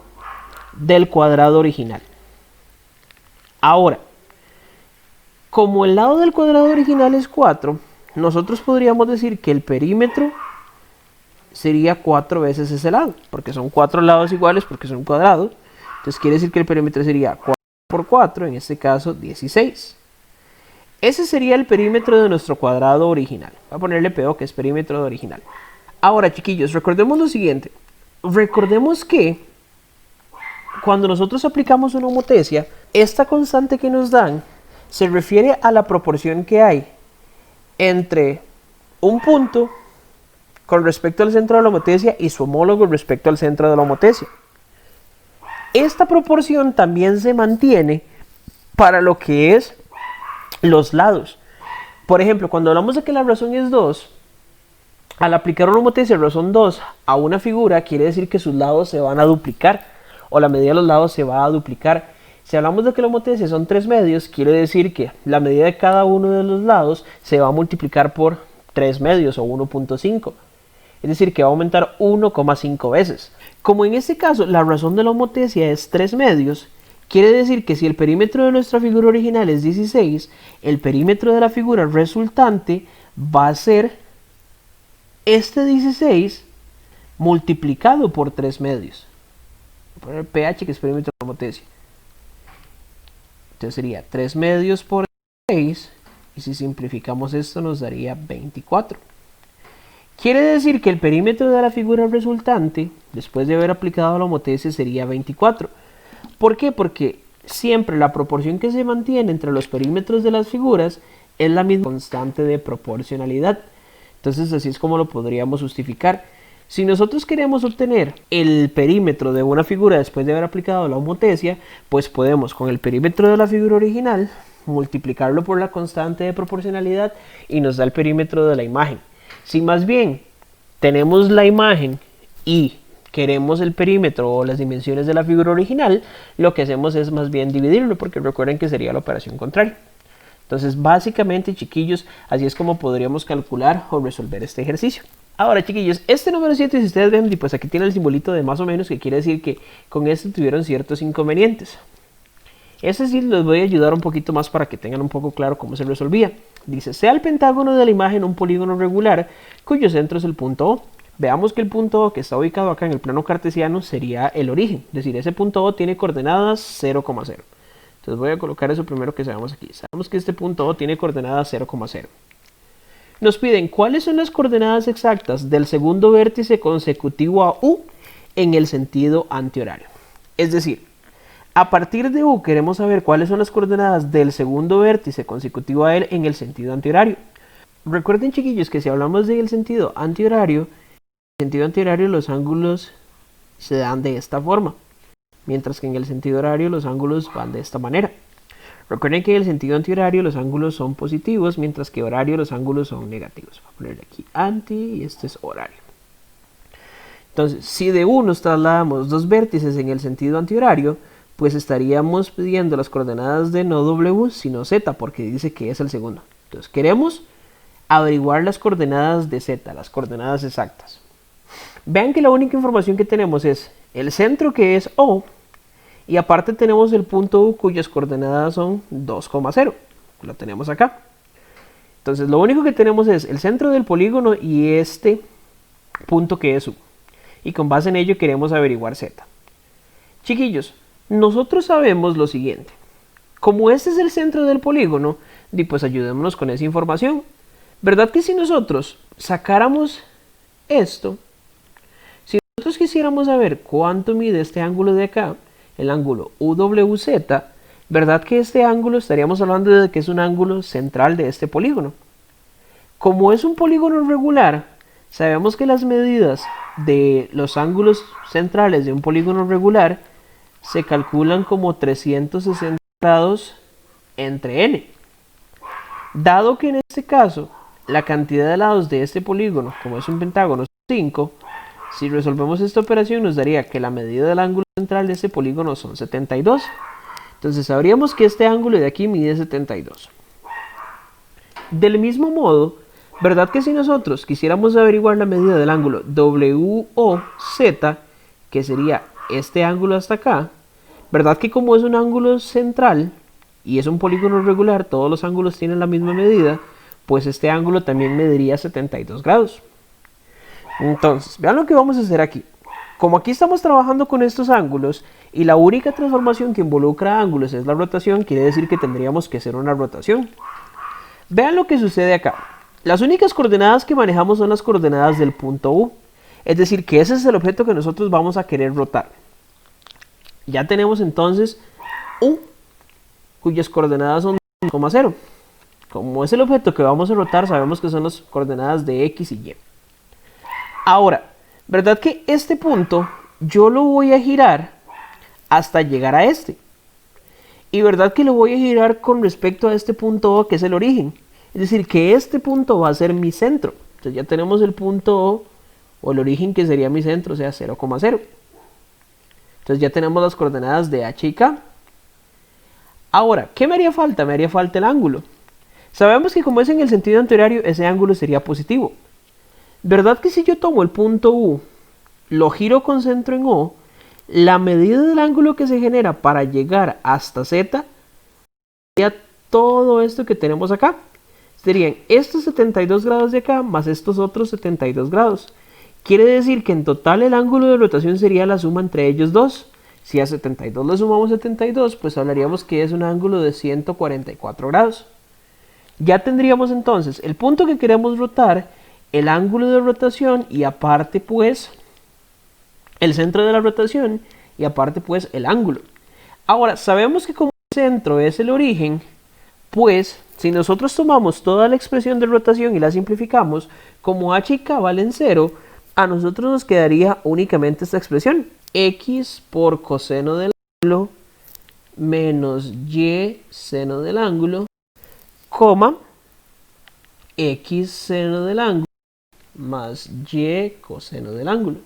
A: del cuadrado original. Ahora, como el lado del cuadrado original es 4, nosotros podríamos decir que el perímetro sería 4 veces ese lado, porque son 4 lados iguales porque son un cuadrado. Entonces quiere decir que el perímetro sería 4 por 4, en este caso 16. Ese sería el perímetro de nuestro cuadrado original. Voy a ponerle PO, que es perímetro original. Ahora, chiquillos, recordemos lo siguiente. Recordemos que cuando nosotros aplicamos una homotesia, esta constante que nos dan se refiere a la proporción que hay entre un punto con respecto al centro de la homotesia y su homólogo respecto al centro de la homotesia. Esta proporción también se mantiene para lo que es los lados. Por ejemplo, cuando hablamos de que la razón es 2, al aplicar una homotesia razón 2 a una figura, quiere decir que sus lados se van a duplicar, o la medida de los lados se va a duplicar. Si hablamos de que la homotesia son 3 medios, quiere decir que la medida de cada uno de los lados se va a multiplicar por 3 medios o 1.5. Es decir, que va a aumentar 1,5 veces. Como en este caso la razón de la homotesia es 3 medios, quiere decir que si el perímetro de nuestra figura original es 16, el perímetro de la figura resultante va a ser este 16 multiplicado por 3 medios. Voy a poner pH, que es perímetro de la homotesia. Entonces sería 3 medios por 6, y si simplificamos esto nos daría 24. Quiere decir que el perímetro de la figura resultante, después de haber aplicado la homotesia, sería 24. ¿Por qué? Porque siempre la proporción que se mantiene entre los perímetros de las figuras es la misma constante de proporcionalidad. Entonces así es como lo podríamos justificar. Si nosotros queremos obtener el perímetro de una figura después de haber aplicado la homotesia, pues podemos con el perímetro de la figura original multiplicarlo por la constante de proporcionalidad y nos da el perímetro de la imagen. Si más bien tenemos la imagen y queremos el perímetro o las dimensiones de la figura original, lo que hacemos es más bien dividirlo, porque recuerden que sería la operación contraria. Entonces básicamente, chiquillos, así es como podríamos calcular o resolver este ejercicio. Ahora, chiquillos, este número 7, si ustedes ven, pues aquí tiene el simbolito de más o menos, que quiere decir que con este tuvieron ciertos inconvenientes. Este sí les voy a ayudar un poquito más para que tengan un poco claro cómo se resolvía. Dice, sea el pentágono de la imagen un polígono regular cuyo centro es el punto O. Veamos que el punto O, que está ubicado acá en el plano cartesiano, sería el origen. Es decir, ese punto O tiene coordenadas 0,0. Entonces voy a colocar eso primero que sabemos aquí. Sabemos que este punto O tiene coordenadas 0,0. Nos piden cuáles son las coordenadas exactas del segundo vértice consecutivo a U en el sentido antihorario. Es decir, a partir de U queremos saber cuáles son las coordenadas del segundo vértice consecutivo a él en el sentido antihorario. Recuerden, chiquillos, que si hablamos del sentido antihorario, los ángulos se dan de esta forma, mientras que en el sentido horario los ángulos van de esta manera. Recuerden que en el sentido antihorario los ángulos son positivos, mientras que horario los ángulos son negativos. Voy a ponerle aquí anti y este es horario. Entonces, si de U nos trasladamos dos vértices en el sentido antihorario, pues estaríamos pidiendo las coordenadas de no W sino Z, porque dice que es el segundo. Entonces queremos averiguar las coordenadas de Z, las coordenadas exactas. Vean que la única información que tenemos es el centro, que es O, y aparte tenemos el punto U cuyas coordenadas son 2,0. Lo tenemos acá. Entonces lo único que tenemos es el centro del polígono y este punto que es U. Y con base en ello queremos averiguar Z. Chiquillos, Nosotros sabemos lo siguiente. Como este es el centro del polígono, pues ayudémonos con esa información. ¿Verdad que si nosotros sacáramos esto, si nosotros quisiéramos saber cuánto mide este ángulo de acá, el ángulo UWZ, ¿verdad que este ángulo estaríamos hablando de que es un ángulo central de este polígono? Como es un polígono regular, sabemos que las medidas de los ángulos centrales de un polígono regular se calculan como 360 grados entre n. Dado que en este caso la cantidad de lados de este polígono, como es un pentágono, es 5, si resolvemos esta operación nos daría que la medida del ángulo central de este polígono son 72. Entonces sabríamos que este ángulo de aquí mide 72. Del mismo modo, ¿verdad que si nosotros quisiéramos averiguar la medida del ángulo WOZ, que sería este ángulo hasta acá, ¿verdad que como es un ángulo central y es un polígono regular, todos los ángulos tienen la misma medida, pues este ángulo también mediría 72 grados. Entonces, vean lo que vamos a hacer aquí. Como aquí estamos trabajando con estos ángulos y la única transformación que involucra ángulos es la rotación, quiere decir que tendríamos que hacer una rotación. Vean lo que sucede acá. Las únicas coordenadas que manejamos son las coordenadas del punto U. Es decir, que ese es el objeto que nosotros vamos a querer rotar. Ya tenemos entonces U, cuyas coordenadas son 0,0. Como es el objeto que vamos a rotar, sabemos que son las coordenadas de X y Y. Ahora, ¿verdad que este punto yo lo voy a girar hasta llegar a este? Y verdad que lo voy a girar con respecto a este punto O, que es el origen. Es decir, que este punto va a ser mi centro. Entonces ya tenemos el punto O el origen, que sería mi centro, o sea 0,0. Entonces ya tenemos las coordenadas de H y K. Ahora, ¿qué me haría falta? Me haría falta el ángulo. Sabemos que como es en el sentido antihorario, ese ángulo sería positivo. ¿Verdad que si yo tomo el punto U, lo giro con centro en O, la medida del ángulo que se genera para llegar hasta Z sería todo esto que tenemos acá? Serían estos 72 grados de acá más estos otros 72 grados. Quiere decir que en total el ángulo de rotación sería la suma entre ellos dos. Si a 72 le sumamos 72, pues hablaríamos que es un ángulo de 144 grados. Ya tendríamos entonces el punto que queremos rotar, el ángulo de rotación y aparte pues el centro de la rotación y aparte pues el ángulo. Ahora, sabemos que como el centro es el origen, pues si nosotros tomamos toda la expresión de rotación y la simplificamos, como h y k valen 0, a nosotros nos quedaría únicamente esta expresión. X por coseno del ángulo menos y seno del ángulo, coma, X seno del ángulo más y coseno del ángulo.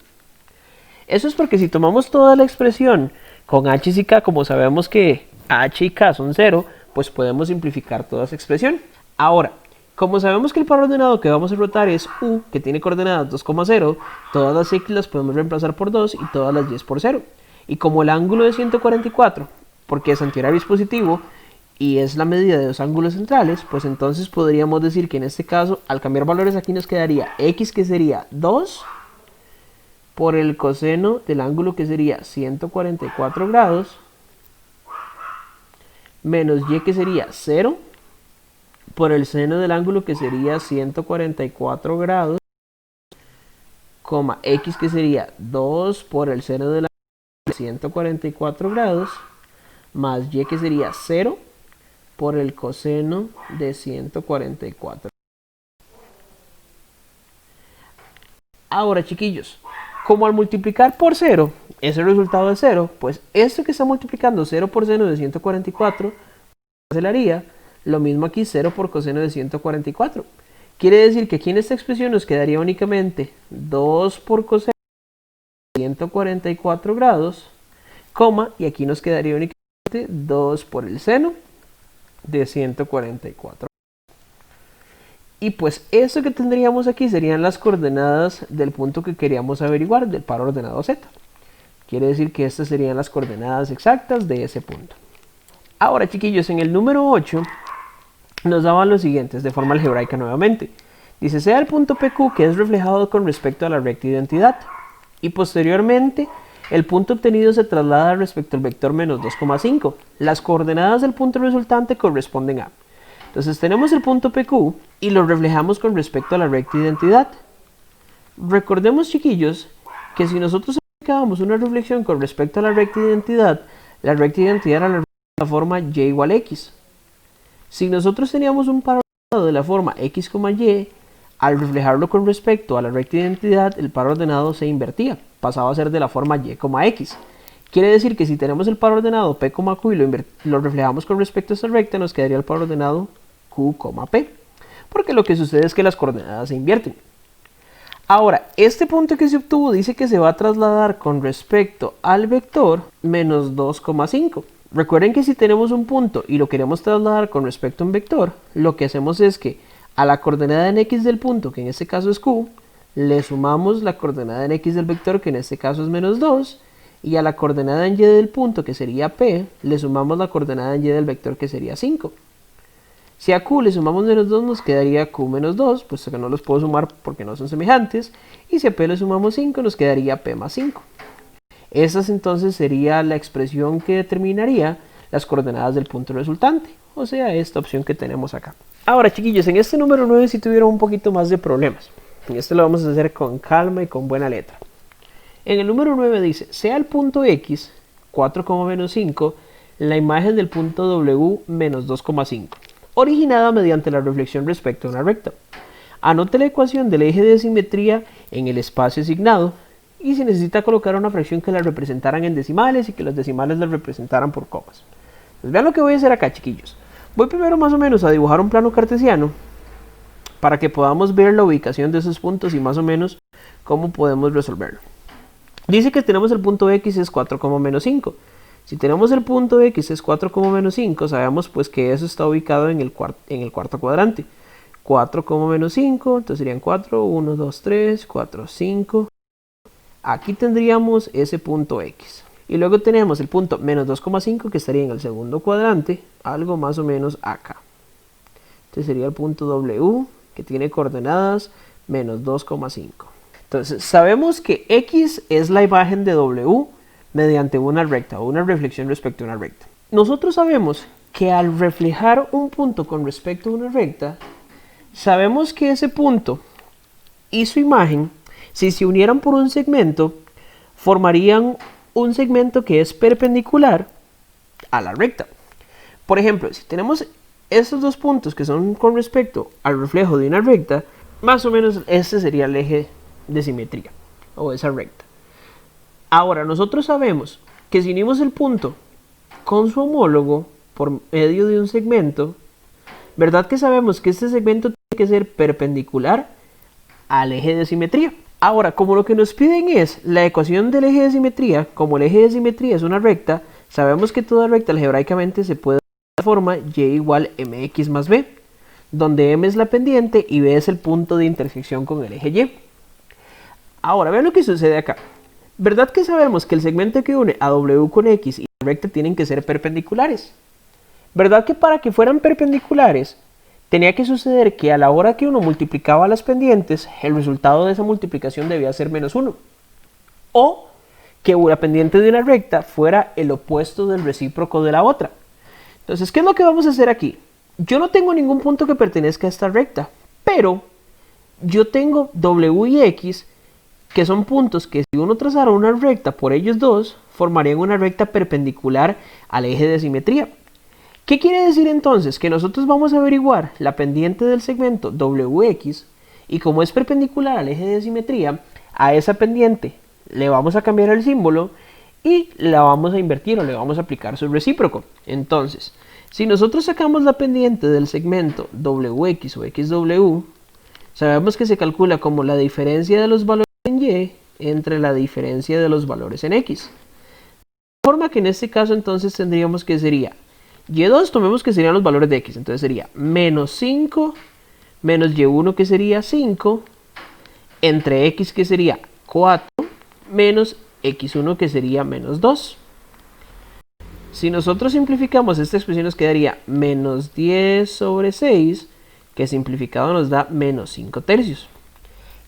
A: Eso es porque si tomamos toda la expresión con h y k, como sabemos que h y k son 0, pues podemos simplificar toda esa expresión. Ahora, como sabemos que el par ordenado que vamos a rotar es U, que tiene coordenadas 2,0, todas las X las podemos reemplazar por 2 y todas las Y por 0. Y como el ángulo de 144, porque es antihorario es positivo, y es la medida de los ángulos centrales, pues entonces podríamos decir que en este caso, al cambiar valores aquí nos quedaría X, que sería 2, por el coseno del ángulo, que sería 144 grados, menos Y, que sería 0, por el seno del ángulo, que sería 144 grados, coma, X, que sería 2 por el seno del ángulo, 144 grados, más Y, que sería 0 por el coseno de 144. Ahora, chiquillos, como al multiplicar por 0, ese resultado es 0, pues esto que está multiplicando 0 por seno de 144, cancelaría. Lo mismo aquí, 0 por coseno de 144. Quiere decir que aquí en esta expresión nos quedaría únicamente 2 por coseno de 144 grados, coma, y aquí nos quedaría únicamente 2 por el seno de 144. Y pues eso que tendríamos aquí serían las coordenadas del punto que queríamos averiguar, del par ordenado Z. Quiere decir que estas serían las coordenadas exactas de ese punto. Ahora, chiquillos, en el número 8 nos daban los siguientes de forma algebraica nuevamente. Dice, sea el punto PQ que es reflejado con respecto a la recta identidad. Y posteriormente el punto obtenido se traslada respecto al vector menos 2,5. Las coordenadas del punto resultante corresponden a. Entonces tenemos el punto PQ y lo reflejamos con respecto a la recta identidad. Recordemos, chiquillos, que si nosotros aplicábamos una reflexión con respecto a la recta identidad la era la forma y igual a x. Si nosotros teníamos un par ordenado de la forma x, y, al reflejarlo con respecto a la recta identidad, el par ordenado se invertía, pasaba a ser de la forma y, x. Quiere decir que si tenemos el par ordenado p, q y lo reflejamos con respecto a esta recta, nos quedaría el par ordenado q, p, porque lo que sucede es que las coordenadas se invierten. Ahora, este punto que se obtuvo dice que se va a trasladar con respecto al vector menos 2,5. Recuerden que si tenemos un punto y lo queremos trasladar con respecto a un vector, lo que hacemos es que a la coordenada en x del punto, que en este caso es q, le sumamos la coordenada en x del vector, que en este caso es menos 2, y a la coordenada en y del punto, que sería p, le sumamos la coordenada en y del vector, que sería 5. Si a q le sumamos menos 2, nos quedaría q menos 2, puesto que no los puedo sumar porque no son semejantes, y si a p le sumamos 5, nos quedaría p más 5. Esa entonces sería la expresión que determinaría las coordenadas del punto resultante, o sea, esta opción que tenemos acá. Ahora, chiquillos, en este número 9 sí tuvieron un poquito más de problemas. En este lo vamos a hacer con calma y con buena letra. En el número 9 dice, sea el punto x, 4,-5, la imagen del punto w, menos 2,5, originada mediante la reflexión respecto a una recta. Anote la ecuación del eje de simetría en el espacio asignado y se necesita colocar una fracción que la representaran en decimales y que los decimales la representaran por comas. Pues vean lo que voy a hacer acá, chiquillos. Voy primero más o menos a dibujar un plano cartesiano para que podamos ver la ubicación de esos puntos y más o menos cómo podemos resolverlo. Dice que tenemos el punto x es 4,-5. Si tenemos el punto x es 4,-5, sabemos pues que eso está ubicado en el cuarto cuadrante. 4,-5, entonces serían 4, 1, 2, 3, 4, 5. Aquí tendríamos ese punto x. Y luego tenemos el punto menos 2,5 que estaría en el segundo cuadrante, algo más o menos acá. Este sería el punto w, que tiene coordenadas menos 2,5. Entonces sabemos que x es la imagen de w mediante una recta o una reflexión respecto a una recta. Nosotros sabemos que al reflejar un punto con respecto a una recta, sabemos que ese punto y su imagen, si se unieran por un segmento, formarían un segmento que es perpendicular a la recta. Por ejemplo, si tenemos estos dos puntos que son con respecto al reflejo de una recta, más o menos este sería el eje de simetría o esa recta. Ahora, nosotros sabemos que si unimos el punto con su homólogo por medio de un segmento, ¿verdad que sabemos que este segmento tiene que ser perpendicular al eje de simetría? Ahora, como lo que nos piden es la ecuación del eje de simetría, como el eje de simetría es una recta, sabemos que toda recta algebraicamente se puede de la forma y igual mx más b, donde m es la pendiente y b es el punto de intersección con el eje y. Ahora, vean lo que sucede acá. ¿Verdad que sabemos que el segmento que une a w con x y la recta tienen que ser perpendiculares? ¿Verdad que para que fueran perpendiculares tenía que suceder que a la hora que uno multiplicaba las pendientes, el resultado de esa multiplicación debía ser menos 1? O que la pendiente de una recta fuera el opuesto del recíproco de la otra. Entonces, ¿qué es lo que vamos a hacer aquí? Yo no tengo ningún punto que pertenezca a esta recta, pero yo tengo w y x, que son puntos que si uno trazara una recta por ellos dos, formarían una recta perpendicular al eje de simetría. ¿Qué quiere decir entonces? Que nosotros vamos a averiguar la pendiente del segmento wx y como es perpendicular al eje de simetría, a esa pendiente le vamos a cambiar el símbolo y la vamos a invertir o le vamos a aplicar su recíproco. Entonces, si nosotros sacamos la pendiente del segmento wx o xw, sabemos que se calcula como la diferencia de los valores en y entre la diferencia de los valores en x. De forma que en este caso entonces tendríamos que sería y2, tomemos que serían los valores de x, entonces sería menos 5 menos y1 que sería 5 entre x que sería 4 menos x1 que sería menos 2. Si nosotros simplificamos esta expresión nos quedaría menos 10 sobre 6, que simplificado nos da menos 5 tercios.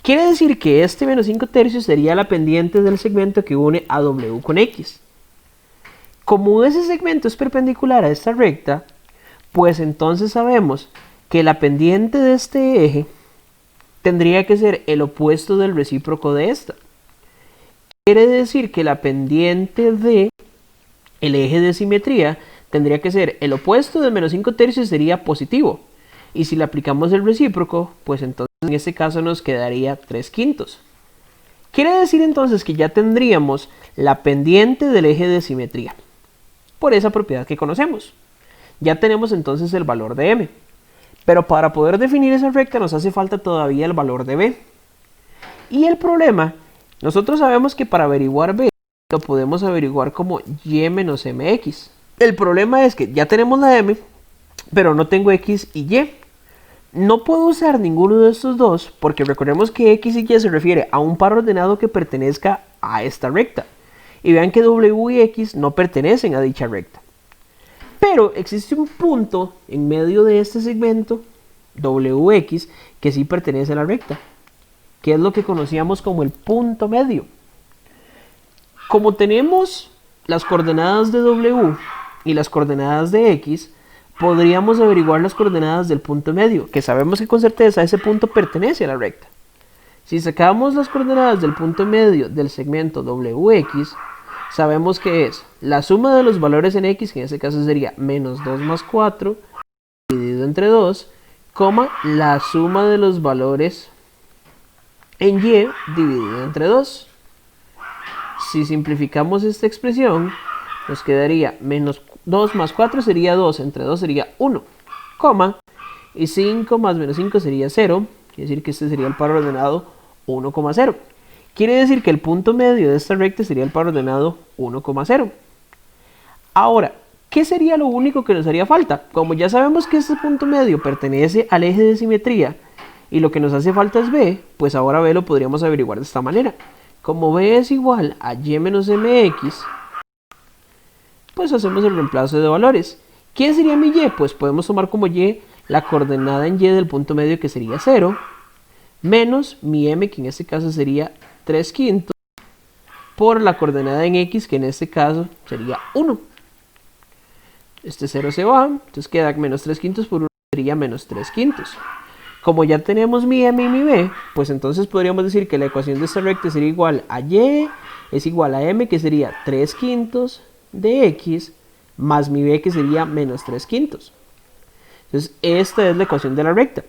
A: Quiere decir que este menos 5 tercios sería la pendiente del segmento que une a W con X. Como ese segmento es perpendicular a esta recta, pues entonces sabemos que la pendiente de este eje tendría que ser el opuesto del recíproco de esta. Quiere decir que la pendiente de el eje de simetría tendría que ser el opuesto de menos 5 tercios, sería positivo. Y si le aplicamos el recíproco, pues entonces en este caso nos quedaría 3/5. Quiere decir entonces que ya tendríamos la pendiente del eje de simetría, por esa propiedad que conocemos. Ya tenemos entonces el valor de m. Pero para poder definir esa recta nos hace falta todavía el valor de b. Y el problema, nosotros sabemos que para averiguar b lo podemos averiguar como y menos mx. El problema es que ya tenemos la m, pero no tengo x y y. No puedo usar ninguno de estos dos porque recordemos que x y y se refiere a un par ordenado que pertenezca a esta recta. Y vean que w y x no pertenecen a dicha recta. Pero existe un punto en medio de este segmento, wx, que sí pertenece a la recta, que es lo que conocíamos como el punto medio. Como tenemos las coordenadas de w y las coordenadas de x, podríamos averiguar las coordenadas del punto medio, que sabemos que con certeza ese punto pertenece a la recta. Si sacamos las coordenadas del punto medio del segmento wx, sabemos que es la suma de los valores en x, que en este caso sería menos 2 más 4, dividido entre 2, coma la suma de los valores en y, dividido entre 2. Si simplificamos esta expresión, nos quedaría menos 2 más 4 sería 2, entre 2 sería 1, coma, y 5 más menos 5 sería 0, quiere decir que este sería el par ordenado 1,0. Quiere decir que el punto medio de esta recta sería el par ordenado 1,0. Ahora, ¿qué sería lo único que nos haría falta? Como ya sabemos que este punto medio pertenece al eje de simetría y lo que nos hace falta es b, pues ahora b lo podríamos averiguar de esta manera. Como b es igual a y menos mx, pues hacemos el reemplazo de valores. ¿Quién sería mi y? Pues podemos tomar como y la coordenada en y del punto medio, que sería 0, menos mi m, que en este caso sería 3/5, por la coordenada en x, que en este caso sería 1. Este 0 se va, entonces queda menos 3/5 por 1, sería menos 3/5. Como ya tenemos mi m y mi b, pues entonces podríamos decir que la ecuación de esta recta sería igual a y es igual a m, que sería 3/5 de x, más mi b, que sería menos 3/5. Entonces esta es la ecuación de la recta.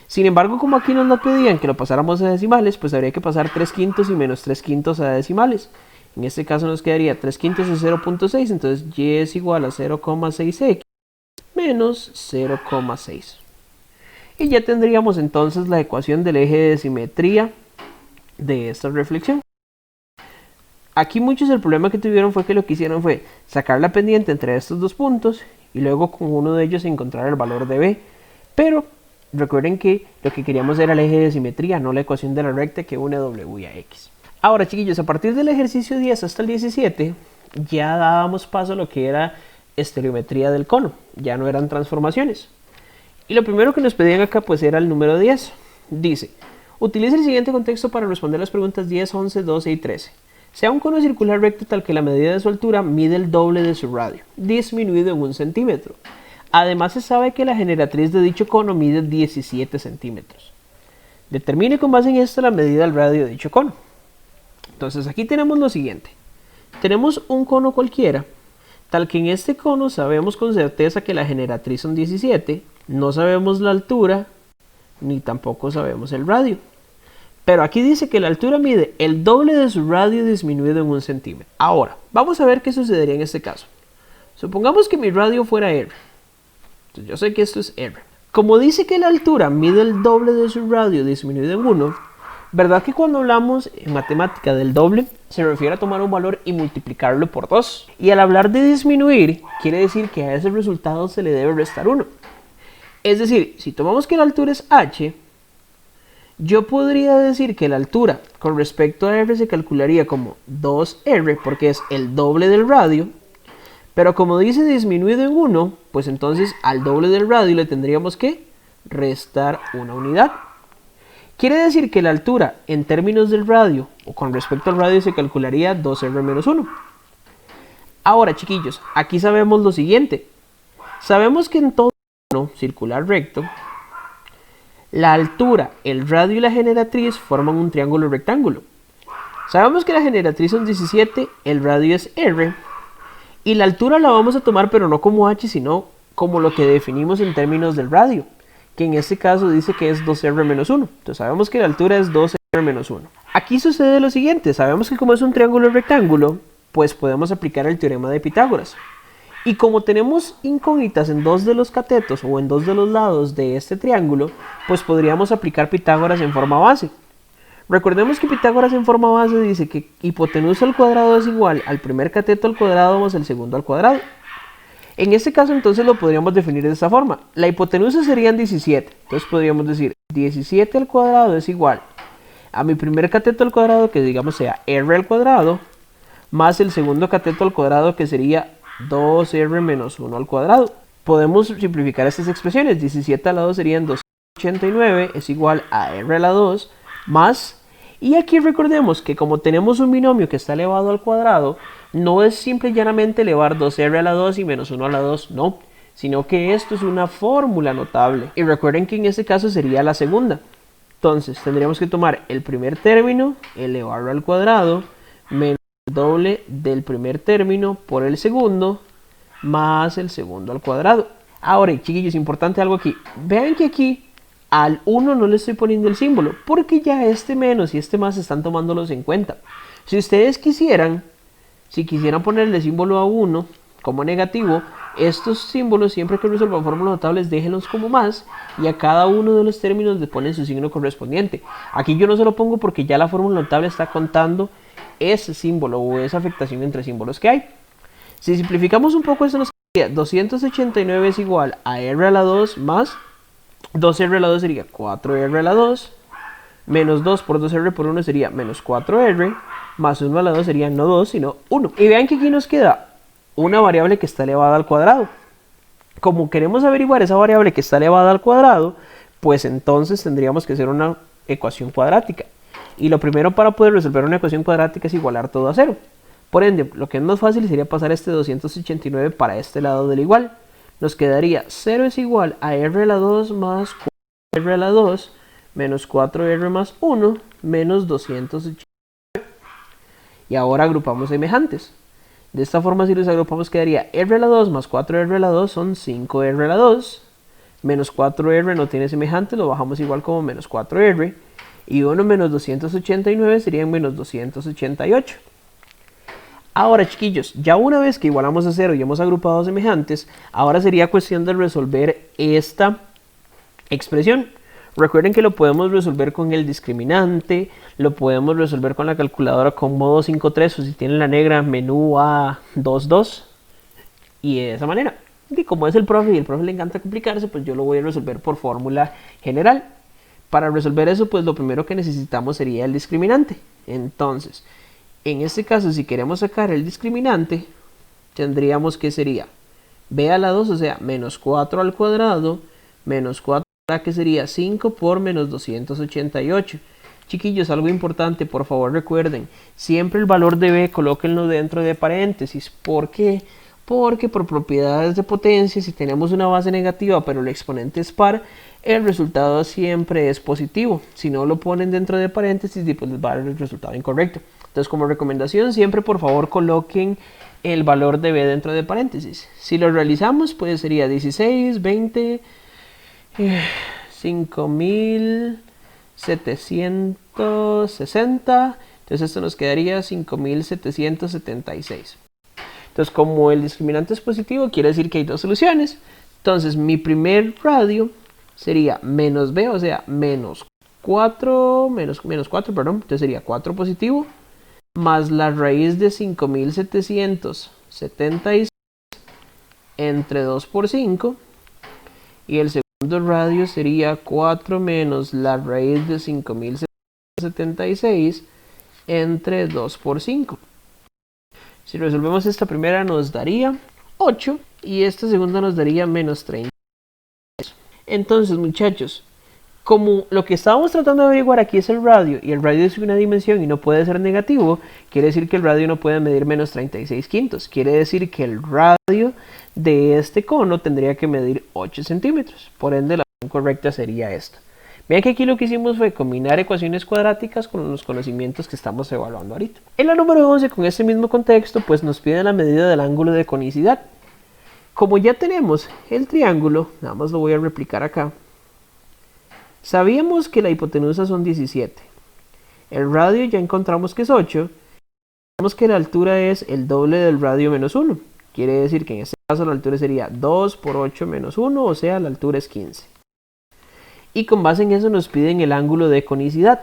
A: Sin embargo, como aquí nos lo pedían que lo pasáramos a decimales, pues habría que pasar 3/5 y menos 3/5 a decimales. En este caso nos quedaría 3/5 es 0.6, entonces y es igual a 0,6x menos 0,6. Y ya tendríamos entonces la ecuación del eje de simetría de esta reflexión. Aquí muchos el problema que tuvieron fue que lo que hicieron fue sacar la pendiente entre estos dos puntos y luego con uno de ellos encontrar el valor de b. Pero recuerden que lo que queríamos era el eje de simetría, no la ecuación de la recta que une a w y a x. Ahora, chiquillos, a partir del ejercicio 10 hasta el 17 ya dábamos paso a lo que era estereometría del cono, ya no eran transformaciones. Y lo primero que nos pedían acá pues era el número 10. Dice, utiliza el siguiente contexto para responder las preguntas 10, 11, 12 y 13. Sea un cono circular recto tal que la medida de su altura mide el doble de su radio, disminuido en 1 centímetro. Además se sabe que la generatriz de dicho cono mide 17 centímetros. Determine con base en esto la medida del radio de dicho cono. Entonces aquí tenemos lo siguiente. Tenemos un cono cualquiera, tal que en este cono sabemos con certeza que la generatriz son 17, no sabemos la altura, ni tampoco sabemos el radio. Pero aquí dice que la altura mide el doble de su radio disminuido en 1 centímetro. Ahora, vamos a ver qué sucedería en este caso. Supongamos que mi radio fuera R. Entonces yo sé que esto es R. Como dice que la altura mide el doble de su radio disminuido en 1, ¿verdad que cuando hablamos en matemática del doble, se refiere a tomar un valor y multiplicarlo por 2? Y al hablar de disminuir, quiere decir que a ese resultado se le debe restar 1. Es decir, si tomamos que la altura es h, yo podría decir que la altura con respecto a r se calcularía como 2r, porque es el doble del radio, pero como dice disminuido en 1, pues entonces al doble del radio le tendríamos que restar una unidad. Quiere decir que la altura en términos del radio o con respecto al radio se calcularía 2r menos 1. Ahora, chiquillos, aquí sabemos lo siguiente. Sabemos que en todo plano circular recto, la altura, el radio y la generatriz forman un triángulo rectángulo. Sabemos que la generatriz son 17, el radio es r, y la altura la vamos a tomar pero no como h, sino como lo que definimos en términos del radio, que en este caso dice que es 2r menos 1. Entonces sabemos que la altura es 2r menos 1. Aquí sucede lo siguiente, sabemos que como es un triángulo rectángulo, pues podemos aplicar el teorema de Pitágoras. Y como tenemos incógnitas en dos de los catetos o en dos de los lados de este triángulo, pues podríamos aplicar Pitágoras en forma base. Recordemos que Pitágoras en forma base dice que hipotenusa al cuadrado es igual al primer cateto al cuadrado más el segundo al cuadrado. En este caso entonces lo podríamos definir de esta forma. La hipotenusa serían 17, entonces podríamos decir 17 al cuadrado es igual a mi primer cateto al cuadrado, que digamos sea r al cuadrado, más el segundo cateto al cuadrado, que sería 2r menos 1 al cuadrado. Podemos simplificar estas expresiones. 17 a la 2 serían 289 es igual a r a la 2 más, y aquí recordemos que como tenemos un binomio que está elevado al cuadrado, no es simple y llanamente elevar 2r a la 2 y menos 1 a la 2, no, sino que esto es una fórmula notable. Y recuerden que en este caso sería la segunda. Entonces tendríamos que tomar el primer término, elevarlo al cuadrado, menos el doble del primer término por el segundo, más el segundo al cuadrado. Ahora, chiquillos, importante algo aquí. Vean que aquí al 1 no le estoy poniendo el símbolo, porque ya este menos y este más están tomándolos en cuenta. Si ustedes quisieran, si quisieran ponerle símbolo a 1 como negativo, estos símbolos siempre que resuelvan fórmulas notables déjenlos como más, y a cada uno de los términos le ponen su signo correspondiente. Aquí yo no se lo pongo porque ya la fórmula notable está contando ese símbolo o esa afectación entre símbolos que hay. Si simplificamos un poco, esto nos quedaría 289 es igual a r a la 2 más 2r a la 2 sería 4r a la 2, menos 2 por 2r por 1 sería menos 4r, más 1 a la 2 sería no 2 sino 1. Y vean que aquí nos queda una variable que está elevada al cuadrado. Como queremos averiguar esa variable que está elevada al cuadrado, pues entonces tendríamos que hacer una ecuación cuadrática. Y lo primero para poder resolver una ecuación cuadrática es igualar todo a 0. Por ende, lo que es más fácil sería pasar este 289 para este lado del igual. Nos quedaría 0 es igual a r a la 2 más 4r a la 2 menos 4r más 1 menos 289. Y ahora agrupamos semejantes. De esta forma, si los agrupamos, quedaría r a la 2 más 4r a la 2 son 5r a la 2, menos 4r no tiene semejante, lo bajamos igual como menos 4r, y 1 menos 289 serían menos 288. Ahora, chiquillos, ya una vez que igualamos a 0 y hemos agrupado semejantes, ahora sería cuestión de resolver esta expresión. Recuerden que lo podemos resolver con el discriminante, lo podemos resolver con la calculadora con modo 5.3 o si tienen la negra menú A22, y de esa manera. Y como es el profe y el profe le encanta complicarse, pues yo lo voy a resolver por fórmula general. Para resolver eso, pues lo primero que necesitamos sería el discriminante. Entonces, en este caso, si queremos sacar el discriminante, tendríamos que sería b a la 2, o sea, menos 4 al cuadrado, menos 4, que sería 5 por menos 288. Chiquillos, algo importante, por favor recuerden, siempre el valor de b colóquenlo dentro de paréntesis. ¿Por qué? Porque por propiedades de potencia, si tenemos una base negativa pero el exponente es par, el resultado siempre es positivo. Si no lo ponen dentro de paréntesis, pues les va a dar el resultado incorrecto. Entonces, como recomendación, siempre por favor coloquen el valor de b dentro de paréntesis. Si lo realizamos, pues sería 16, 20, 5760. Entonces esto nos quedaría 5776. Entonces, como el discriminante es positivo, quiere decir que hay dos soluciones. Entonces, mi primer radio sería menos b, o sea, menos 4, menos 4, perdón. Entonces sería 4 positivo, más la raíz de 5776 entre 2 por 5. Y el segundo radio sería 4 menos la raíz de 5776 entre 2 por 5. Si resolvemos esta primera nos daría 8 y esta segunda nos daría menos 30. Entonces, muchachos, Como lo que estábamos tratando de averiguar aquí es el radio, y el radio es una dimensión y no puede ser negativo, quiere decir que el radio no puede medir menos 36 quintos. Quiere decir que el radio de este cono tendría que medir 8 centímetros. Por ende, la opción correcta sería esta. Vean que aquí lo que hicimos fue combinar ecuaciones cuadráticas con los conocimientos que estamos evaluando ahorita. En la número 11, con este mismo contexto, pues nos piden la medida del ángulo de conicidad. Como ya tenemos el triángulo, nada más lo voy a replicar acá. Sabíamos que la hipotenusa son 17. El radio ya encontramos que es 8. Sabemos que la altura es el doble del radio menos 1. Quiere decir que en este caso la altura sería 2 por 8 menos 1, o sea, la altura es 15. Y con base en eso nos piden el ángulo de conicidad.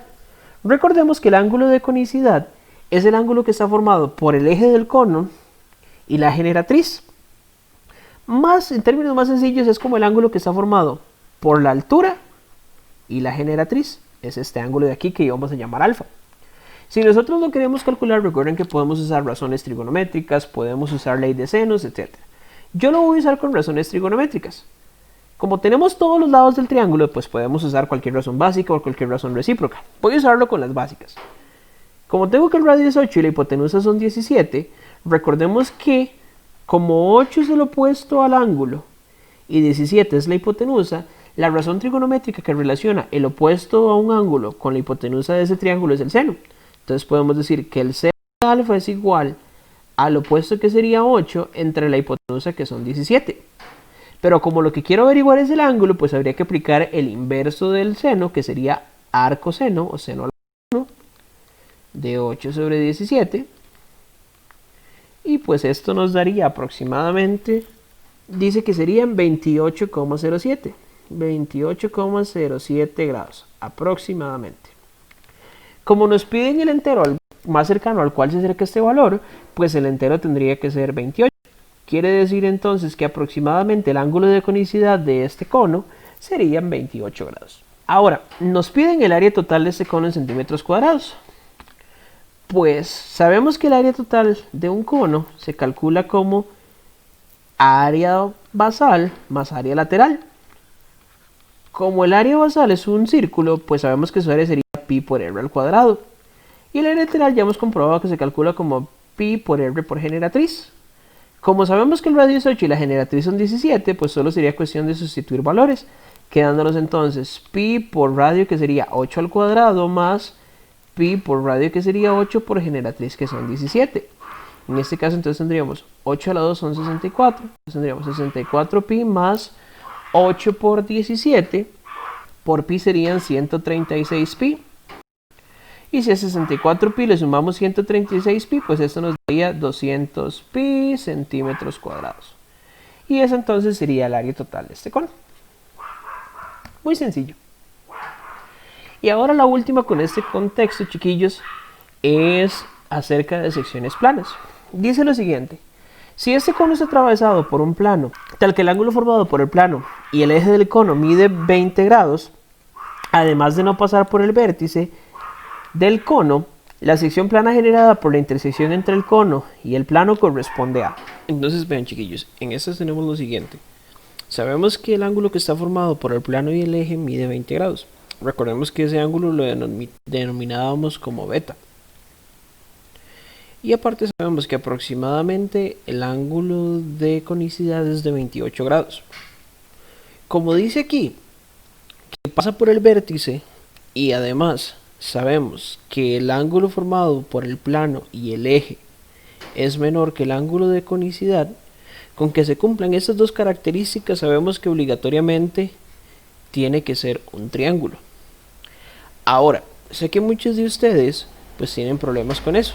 A: Recordemos que el ángulo de conicidad es el ángulo que está formado por el eje del cono y la generatriz. En términos más sencillos, es como el ángulo que está formado por la altura y la generatriz. Es este ángulo de aquí que vamos a llamar alfa. Si nosotros lo queremos calcular, recuerden que podemos usar razones trigonométricas, podemos usar ley de senos, etc. Yo lo voy a usar con razones trigonométricas. Como tenemos todos los lados del triángulo, pues podemos usar cualquier razón básica o cualquier razón recíproca. Voy a usarlo con las básicas. Como tengo que el radio es 8 y la hipotenusa son 17, recordemos que como 8 es el opuesto al ángulo y 17 es la hipotenusa, la razón trigonométrica que relaciona el opuesto a un ángulo con la hipotenusa de ese triángulo es el seno. Entonces podemos decir que el seno de alfa es igual al opuesto que sería 8 entre la hipotenusa que son 17. Pero como lo que quiero averiguar es el ángulo, pues habría que aplicar el inverso del seno, que sería arcoseno o seno al 1 de 8 sobre 17. Y pues esto nos daría aproximadamente, dice que serían 28,07. 28,07 grados aproximadamente. Como nos piden el entero más cercano al cual se acerca este valor, pues el entero tendría que ser 28. Quiere decir entonces que aproximadamente el ángulo de conicidad de este cono serían 28 grados. Ahora, nos piden el área total de este cono en centímetros cuadrados. Pues sabemos que el área total de un cono se calcula como área basal más área lateral. Como el área basal es un círculo, pues sabemos que su área sería pi por r al cuadrado. Y el área lateral ya hemos comprobado que se calcula como pi por r por generatriz. Como sabemos que el radio es 8 y la generatriz son 17, pues solo sería cuestión de sustituir valores, quedándonos entonces pi por radio, que sería 8 al cuadrado, más pi por radio, que sería 8 por generatriz, que son 17. En este caso entonces tendríamos 8 a la 2 son 64, entonces tendríamos 64 pi más 8 por 17, por pi serían 136 pi. Y si a 64 pi le sumamos 136 pi, pues esto nos daría 200 pi centímetros cuadrados. Y esa entonces sería el área total de este cono. Muy sencillo. Y ahora la última con este contexto, chiquillos, es acerca de secciones planas. Dice lo siguiente: si este cono es atravesado por un plano, tal que el ángulo formado por el plano y el eje del cono mide 20 grados, además de no pasar por el vértice del cono, la sección plana generada por la intersección entre el cono y el plano corresponde a. Entonces vean, chiquillos, en estas tenemos lo siguiente. Sabemos que el ángulo que está formado por el plano y el eje mide 20 grados. Recordemos que ese ángulo lo denominábamos como beta. Y aparte sabemos que aproximadamente el ángulo de conicidad es de 28 grados. Como dice aquí, que pasa por el vértice, y además sabemos que el ángulo formado por el plano y el eje es menor que el ángulo de conicidad, con que se cumplan estas dos características sabemos que obligatoriamente tiene que ser un triángulo. Ahora, sé que muchos de ustedes pues tienen problemas con eso.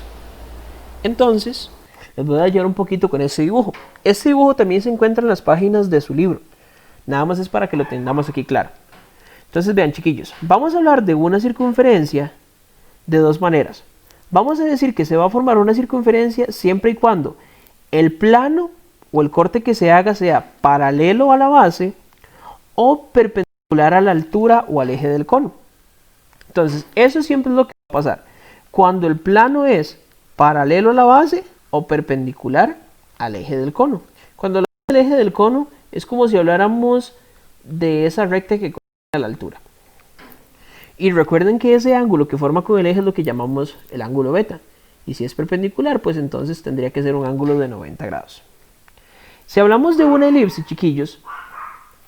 A: Entonces, les voy a ayudar un poquito con este dibujo. Este dibujo también se encuentra en las páginas de su libro. Nada más es para que lo tengamos aquí claro. Entonces vean, chiquillos, vamos a hablar de una circunferencia de dos maneras. Vamos a decir que se va a formar una circunferencia siempre y cuando el plano o el corte que se haga sea paralelo a la base o perpendicular a la altura o al eje del cono. Entonces, eso siempre es lo que va a pasar. Cuando el plano es paralelo a la base o perpendicular al eje del cono. Cuando hablamos del eje del cono es como si habláramos de esa recta que corresponde a la altura. Y recuerden que ese ángulo que forma con el eje es lo que llamamos el ángulo beta. Y si es perpendicular, pues entonces tendría que ser un ángulo de 90 grados. Si hablamos de una elipse, chiquillos,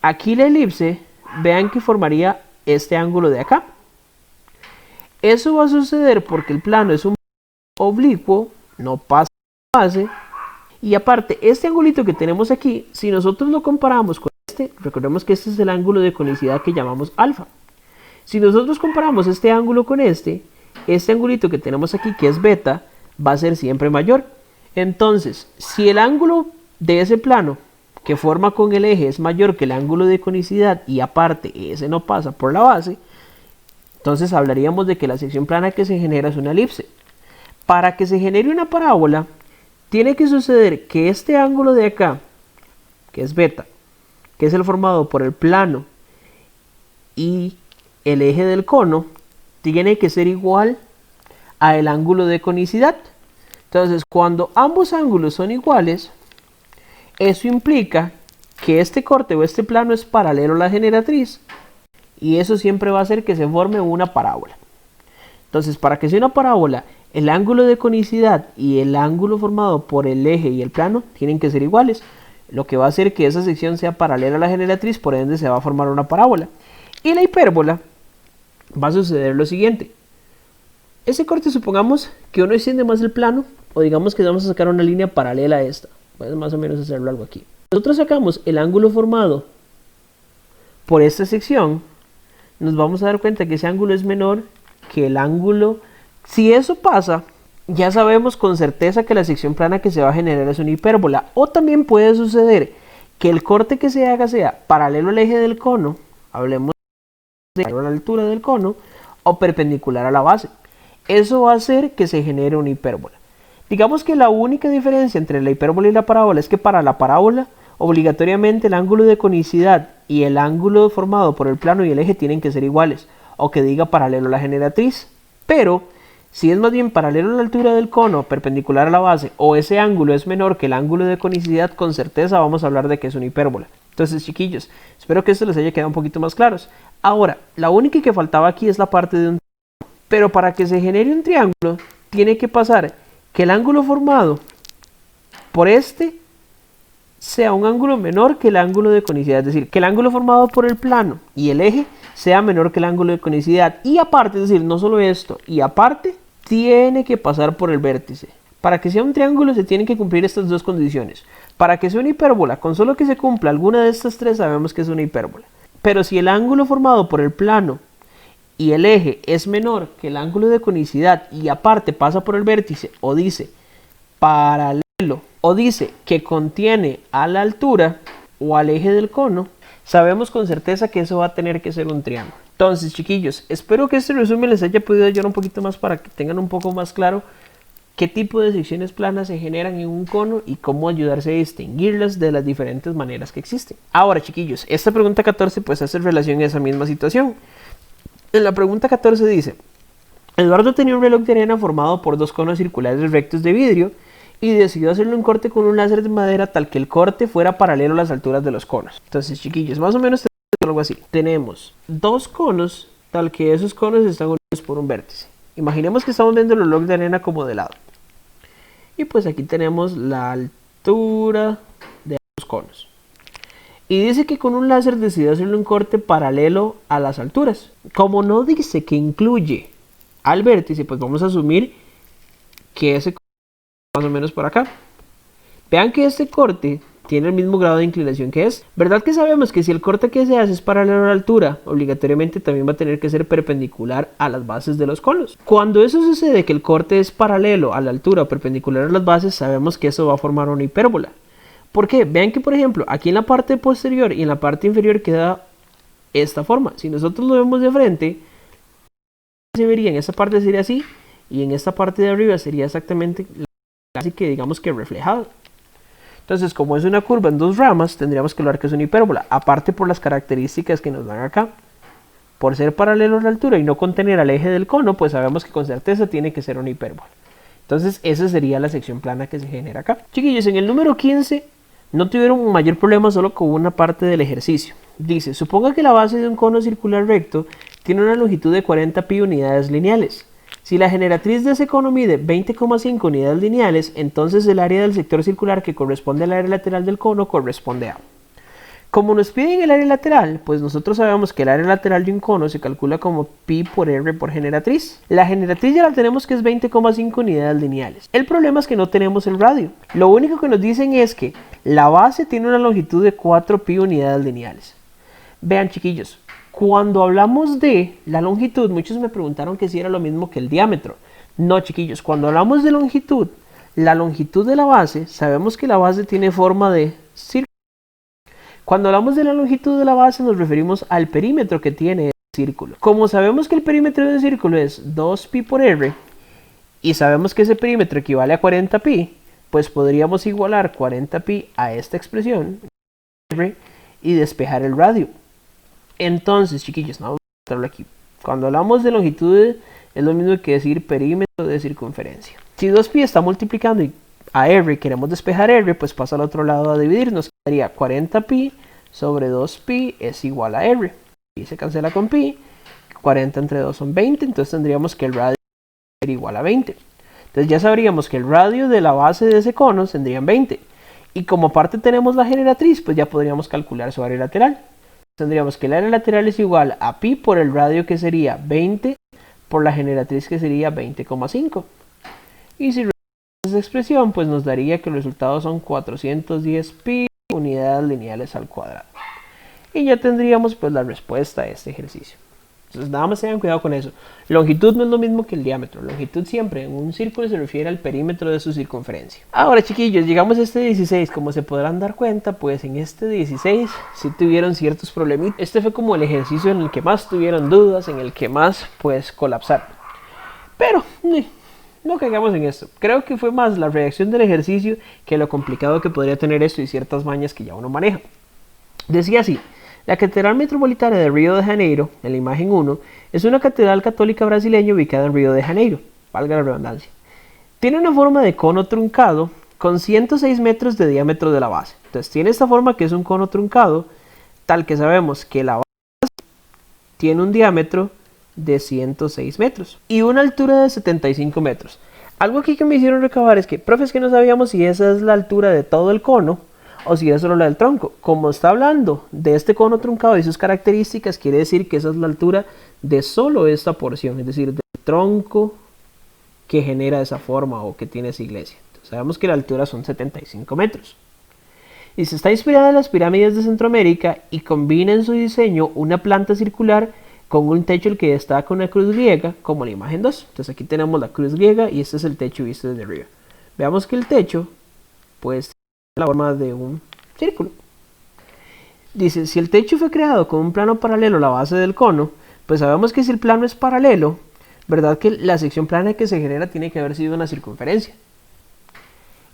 A: aquí la elipse, vean que formaría este ángulo de acá. Eso va a suceder porque el plano es un oblicuo, no pasa la base. Y aparte, este angulito que tenemos aquí, si nosotros lo comparamos con este, recordemos que este es el ángulo de conicidad que llamamos alfa. Si nosotros comparamos este ángulo con este angulito que tenemos aquí, que es beta, va a ser siempre mayor. Entonces, si el ángulo de ese plano que forma con el eje es mayor que el ángulo de conicidad y aparte ese no pasa por la base, entonces hablaríamos de que la sección plana que se genera es una elipse. Para que se genere una parábola, tiene que suceder que este ángulo de acá, que es beta, que es el formado por el plano y el eje del cono, tiene que ser igual al ángulo de conicidad. Entonces, cuando ambos ángulos son iguales, eso implica que este corte o este plano es paralelo a la generatriz y eso siempre va a hacer que se forme una parábola. Entonces, para que sea una parábola, el ángulo de conicidad y el ángulo formado por el eje y el plano tienen que ser iguales, lo que va a hacer que esa sección sea paralela a la generatriz, por ende se va a formar una parábola. Y la hipérbola va a suceder lo siguiente. Ese corte, supongamos que uno extiende más el plano, o digamos que vamos a sacar una línea paralela a esta. Puedes más o menos hacerlo algo aquí. Nosotros sacamos el ángulo formado por esta sección, nos vamos a dar cuenta que ese ángulo es menor que el ángulo. Si eso pasa, ya sabemos con certeza que la sección plana que se va a generar es una hipérbola. O también puede suceder que el corte que se haga sea paralelo al eje del cono, hablemos de la altura del cono, o perpendicular a la base. Eso va a hacer que se genere una hipérbola. Digamos que la única diferencia entre la hipérbola y la parábola es que para la parábola, obligatoriamente el ángulo de conicidad y el ángulo formado por el plano y el eje tienen que ser iguales, o que diga paralelo a la generatriz. Pero si es más bien paralelo a la altura del cono, perpendicular a la base, o ese ángulo es menor que el ángulo de conicidad, con certeza vamos a hablar de que es una hipérbola. Entonces, chiquillos, espero que esto les haya quedado un poquito más claros. Ahora, la única que faltaba aquí es la parte de un triángulo. Pero para que se genere un triángulo, tiene que pasar que el ángulo formado por este sea un ángulo menor que el ángulo de conicidad. Es decir, que el ángulo formado por el plano y el eje sea menor que el ángulo de conicidad. Y aparte, es decir, no solo esto, y aparte, tiene que pasar por el vértice. Para que sea un triángulo se tienen que cumplir estas dos condiciones. Para que sea una hipérbola, con solo que se cumpla alguna de estas tres, sabemos que es una hipérbola. Pero si el ángulo formado por el plano y el eje es menor que el ángulo de conicidad y aparte pasa por el vértice, o dice paralelo, o dice que contiene a la altura o al eje del cono, sabemos con certeza que eso va a tener que ser un triángulo. Entonces, chiquillos, espero que este resumen les haya podido ayudar un poquito más para que tengan un poco más claro qué tipo de secciones planas se generan en un cono y cómo ayudarse a distinguirlas de las diferentes maneras que existen. Ahora, chiquillos, esta pregunta 14 pues hace relación a esa misma situación. En la pregunta 14 dice: Eduardo tenía un reloj de arena formado por dos conos circulares rectos de vidrio y decidió hacerle un corte con un láser de madera tal que el corte fuera paralelo a las alturas de los conos. Entonces, chiquillos, más o menos tenemos algo así. Tenemos dos conos tal que esos conos están unidos por un vértice. Imaginemos que estamos viendo el reloj de arena como de lado. Y pues aquí tenemos la altura de los conos. Y dice que con un láser decidió hacerle un corte paralelo a las alturas. Como no dice que incluye al vértice, pues vamos a asumir que ese corte más o menos por acá. Vean que este corte tiene el mismo grado de inclinación que es. ¿Verdad que sabemos que si el corte que se hace es paralelo a la altura, obligatoriamente también va a tener que ser perpendicular a las bases de los conos? Cuando eso sucede, que el corte es paralelo a la altura o perpendicular a las bases, sabemos que eso va a formar una hipérbola. ¿Por qué? Vean que, por ejemplo, aquí en la parte posterior y en la parte inferior queda esta forma. Si nosotros lo vemos de frente, se vería en esta parte sería así, y en esta parte de arriba sería exactamente casi que digamos que reflejado. Entonces, como es una curva en dos ramas, tendríamos que hablar que es una hipérbola, aparte por las características que nos dan acá. Por ser paralelo a la altura y no contener al eje del cono, pues sabemos que con certeza tiene que ser una hipérbola. Entonces, esa sería la sección plana que se genera acá. Chiquillos, en el número 15 no tuvieron un mayor problema solo con una parte del ejercicio. Dice: suponga que la base de un cono circular recto tiene una longitud de 40 pi unidades lineales. Si la generatriz de ese cono mide 20,5 unidades lineales, entonces el área del sector circular que corresponde al área lateral del cono corresponde a. Como nos piden el área lateral, pues nosotros sabemos que el área lateral de un cono se calcula como pi por r por generatriz. La generatriz ya la tenemos que es 20,5 unidades lineales. El problema es que no tenemos el radio. Lo único que nos dicen es que la base tiene una longitud de 4 pi unidades lineales. Vean, chiquillos, cuando hablamos de la longitud, muchos me preguntaron que si era lo mismo que el diámetro. No, chiquillos, cuando hablamos de longitud, la longitud de la base, sabemos que la base tiene forma de círculo. Cuando hablamos de la longitud de la base nos referimos al perímetro que tiene el círculo. Como sabemos que el perímetro del círculo es 2pi por r y sabemos que ese perímetro equivale a 40 pi, pues podríamos igualar 40 pi a esta expresión r y despejar el radio. Entonces, chiquillos, vamos a mostrarlo aquí. Cuando hablamos de longitud es lo mismo que decir perímetro de circunferencia. Si 2pi está multiplicando a r queremos despejar r, pues pasa al otro lado a dividir. Nos quedaría 40 pi sobre 2pi es igual a r. Y se cancela con pi. 40 entre 2 son 20, entonces tendríamos que el radio sería igual a 20. Entonces ya sabríamos que el radio de la base de ese cono tendrían 20. Y como aparte tenemos la generatriz, pues ya podríamos calcular su área lateral. Tendríamos que el área lateral es igual a pi por el radio, que sería 20 por la generatriz, que sería 20,5. Y si esa expresión, pues nos daría que el resultado son 410 pi unidades lineales al cuadrado. Y ya tendríamos pues la respuesta a este ejercicio. Entonces nada más tengan cuidado con eso. Longitud no es lo mismo que el diámetro. Longitud siempre en un círculo se refiere al perímetro de su circunferencia. Ahora, chiquillos, llegamos a este 16. Como se podrán dar cuenta, pues en este 16 sí tuvieron ciertos problemitas. Este fue como el ejercicio en el que más tuvieron dudas, en el que más pues colapsaron. Pero no caigamos en esto. Creo que fue más la reacción del ejercicio que lo complicado que podría tener esto y ciertas mañas que ya uno maneja. Decía así: la Catedral Metropolitana de Río de Janeiro, en la imagen 1, es una catedral católica brasileña ubicada en Río de Janeiro, valga la redundancia. Tiene una forma de cono truncado con 106 metros de diámetro de la base. Entonces tiene esta forma que es un cono truncado, tal que sabemos que la base tiene un diámetro de 106 metros y una altura de 75 metros. Algo aquí que me hicieron recabar es que, profe, es que no sabíamos si esa es la altura de todo el cono o si es solo la del tronco. Como está hablando de este cono truncado y sus características, quiere decir que esa es la altura de solo esta porción, es decir, del tronco que genera esa forma o que tiene esa iglesia. Entonces, sabemos que la altura son 75 metros. Y se está inspirada en las pirámides de Centroamérica y combina en su diseño una planta circular con un techo el que destaca una cruz griega, como la imagen 2. Entonces aquí tenemos la cruz griega y este es el techo visto desde arriba. Veamos que el techo pues la forma de un círculo. Dice, si el techo fue creado con un plano paralelo a la base del cono, pues sabemos que si el plano es paralelo, ¿verdad? Que la sección plana que se genera tiene que haber sido una circunferencia.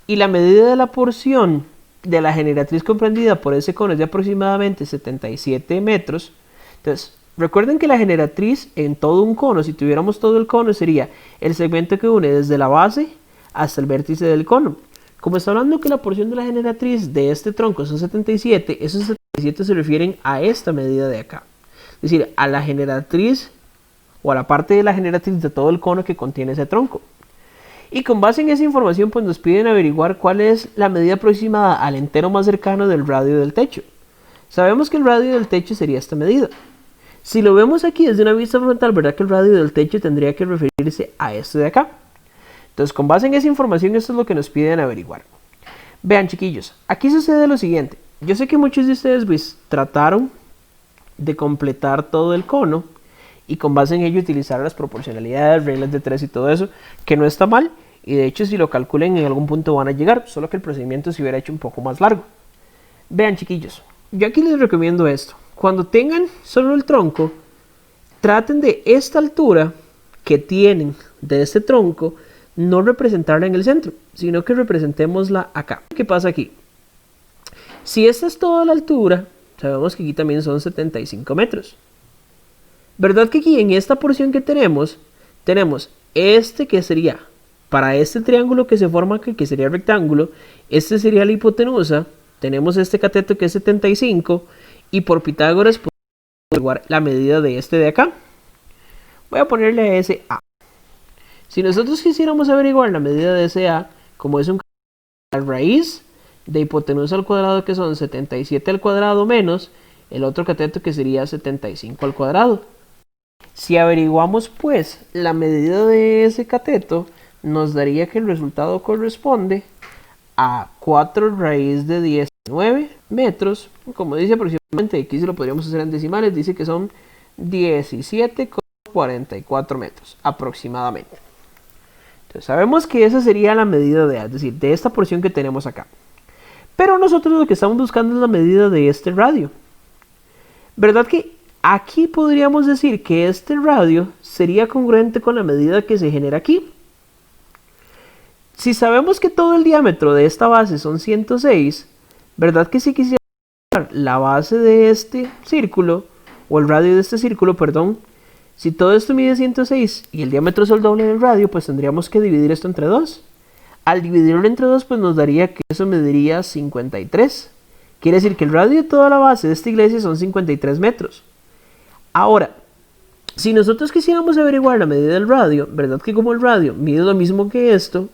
A: Y la medida de la porción de la generatriz comprendida por ese cono es de aproximadamente 77 metros. Entonces, recuerden que la generatriz en todo un cono, si tuviéramos todo el cono, sería el segmento que une desde la base hasta el vértice del cono. Como está hablando que la porción de la generatriz de este tronco son 77, esos 77 se refieren a esta medida de acá. Es decir, a la generatriz o a la parte de la generatriz de todo el cono que contiene ese tronco. Y con base en esa información pues nos piden averiguar cuál es la medida aproximada al entero más cercano del radio del techo. Sabemos que el radio del techo sería esta medida. Si lo vemos aquí desde una vista frontal, ¿verdad que el radio del techo tendría que referirse a este de acá? Entonces, con base en esa información, esto es lo que nos piden averiguar. Vean, chiquillos, aquí sucede lo siguiente. Yo sé que muchos de ustedes pues, trataron de completar todo el cono y con base en ello utilizar las proporcionalidades, reglas de 3 y todo eso, que no está mal. Y de hecho, si lo calculen, en algún punto van a llegar, solo que el procedimiento se hubiera hecho un poco más largo. Vean, chiquillos, yo aquí les recomiendo esto. Cuando tengan solo el tronco, traten de esta altura que tienen de este tronco, no representarla en el centro, sino que representémosla acá. ¿Qué pasa aquí? Si esta es toda la altura, sabemos que aquí también son 75 metros. ¿Verdad que aquí en esta porción que tenemos este que sería, para este triángulo que se forma aquí, que sería el rectángulo, este sería la hipotenusa, tenemos este cateto que es 75, y por Pitágoras podemos averiguar la medida de este de acá, Voy a ponerle a ese A. Si nosotros quisiéramos averiguar la medida de ese A, como es la raíz de hipotenusa al cuadrado, que son 77 al cuadrado menos el otro cateto, que sería 75 al cuadrado. Si averiguamos pues la medida de ese cateto, nos daría que el resultado corresponde a 4 raíz de 19 metros. Como dice aproximadamente, aquí se lo podríamos hacer en decimales, dice que son 17,44 metros aproximadamente. Entonces sabemos que esa sería la medida de A, es decir, de esta porción que tenemos acá. Pero nosotros lo que estamos buscando es la medida de este radio. ¿Verdad que aquí podríamos decir que este radio sería congruente con la medida que se genera aquí? Si sabemos que todo el diámetro de esta base son 106, ¿verdad que si quisiera la base de este círculo, o el radio de este círculo, perdón, si todo esto mide 106 y el diámetro es el doble del radio, pues tendríamos que dividir esto entre 2. Al dividirlo entre 2, pues nos daría que eso mediría 53. Quiere decir que el radio de toda la base de esta iglesia son 53 metros. Ahora, si nosotros quisiéramos averiguar la medida del radio, ¿verdad que como el radio mide lo mismo que esto?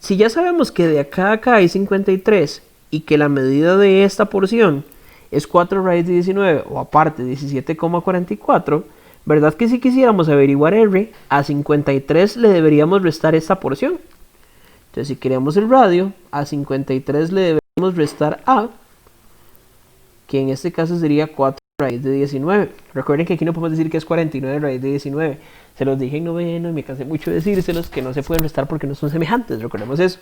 A: Si ya sabemos que de acá a acá hay 53 y que la medida de esta porción es 4 raíz de 19 o aparte 17,44, ¿verdad que si quisiéramos averiguar R, a 53 le deberíamos restar esta porción? Entonces si queremos el radio, a 53 le deberíamos restar A, que en este caso sería 4 raíz de 19. Recuerden que aquí no podemos decir que es 49 raíz de 19. Se los dije en noveno y me cansé mucho de decírselos que no se pueden restar porque no son semejantes, recordemos eso.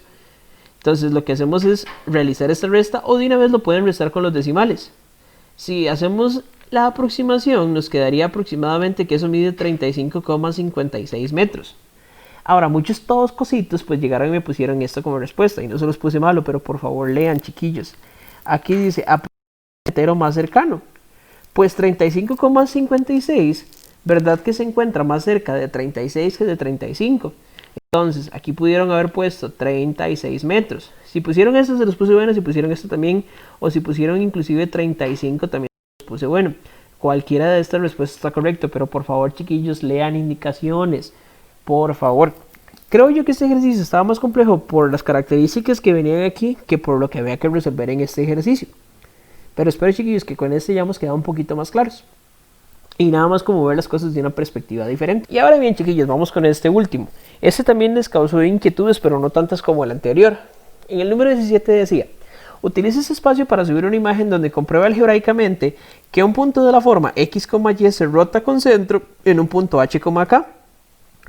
A: Entonces lo que hacemos es realizar esta resta, o de una vez lo pueden restar con los decimales. Si hacemos la aproximación, nos quedaría aproximadamente que eso mide 35,56 metros. Ahora, muchos todos cositos pues llegaron y me pusieron esto como respuesta, y no se los puse malo, pero por favor lean, chiquillos. Aquí dice apretero más cercano. Pues 35,56, ¿verdad que se encuentra más cerca de 36 que de 35? Entonces, aquí pudieron haber puesto 36 metros. Si pusieron esto, se los puse bueno. Si pusieron esto también, o si pusieron inclusive 35, también se los puse bueno. Cualquiera de estas respuestas está correcto, pero por favor, chiquillos, lean indicaciones. Por favor. Creo yo que este ejercicio estaba más complejo por las características que venían aquí que por lo que había que resolver en este ejercicio. Pero espero, chiquillos, que con este ya hemos quedado un poquito más claros. Y nada más como ver las cosas de una perspectiva diferente. Y ahora bien, chiquillos, vamos con este último. Este también les causó inquietudes, pero no tantas como el anterior. En el número 17 decía: utiliza este espacio para subir una imagen donde comprueba algebraicamente que un punto de la forma x, y se rota con centro en un punto h, k,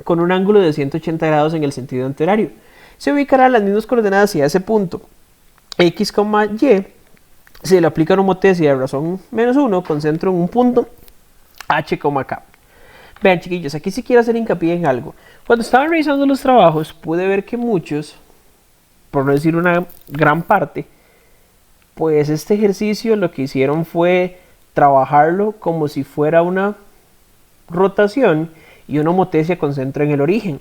A: con un ángulo de 180 grados en el sentido antihorario. Se ubicará las mismas coordenadas si a ese punto x, y se le aplica una homotesia de razón -1 con centro en un punto h, k. Vean, chiquillos, aquí sí quiero hacer hincapié en algo. Cuando estaba revisando los trabajos, pude ver que muchos, por no decir una gran parte, pues este ejercicio lo que hicieron fue trabajarlo como si fuera una rotación y una homotesia con centro en el origen.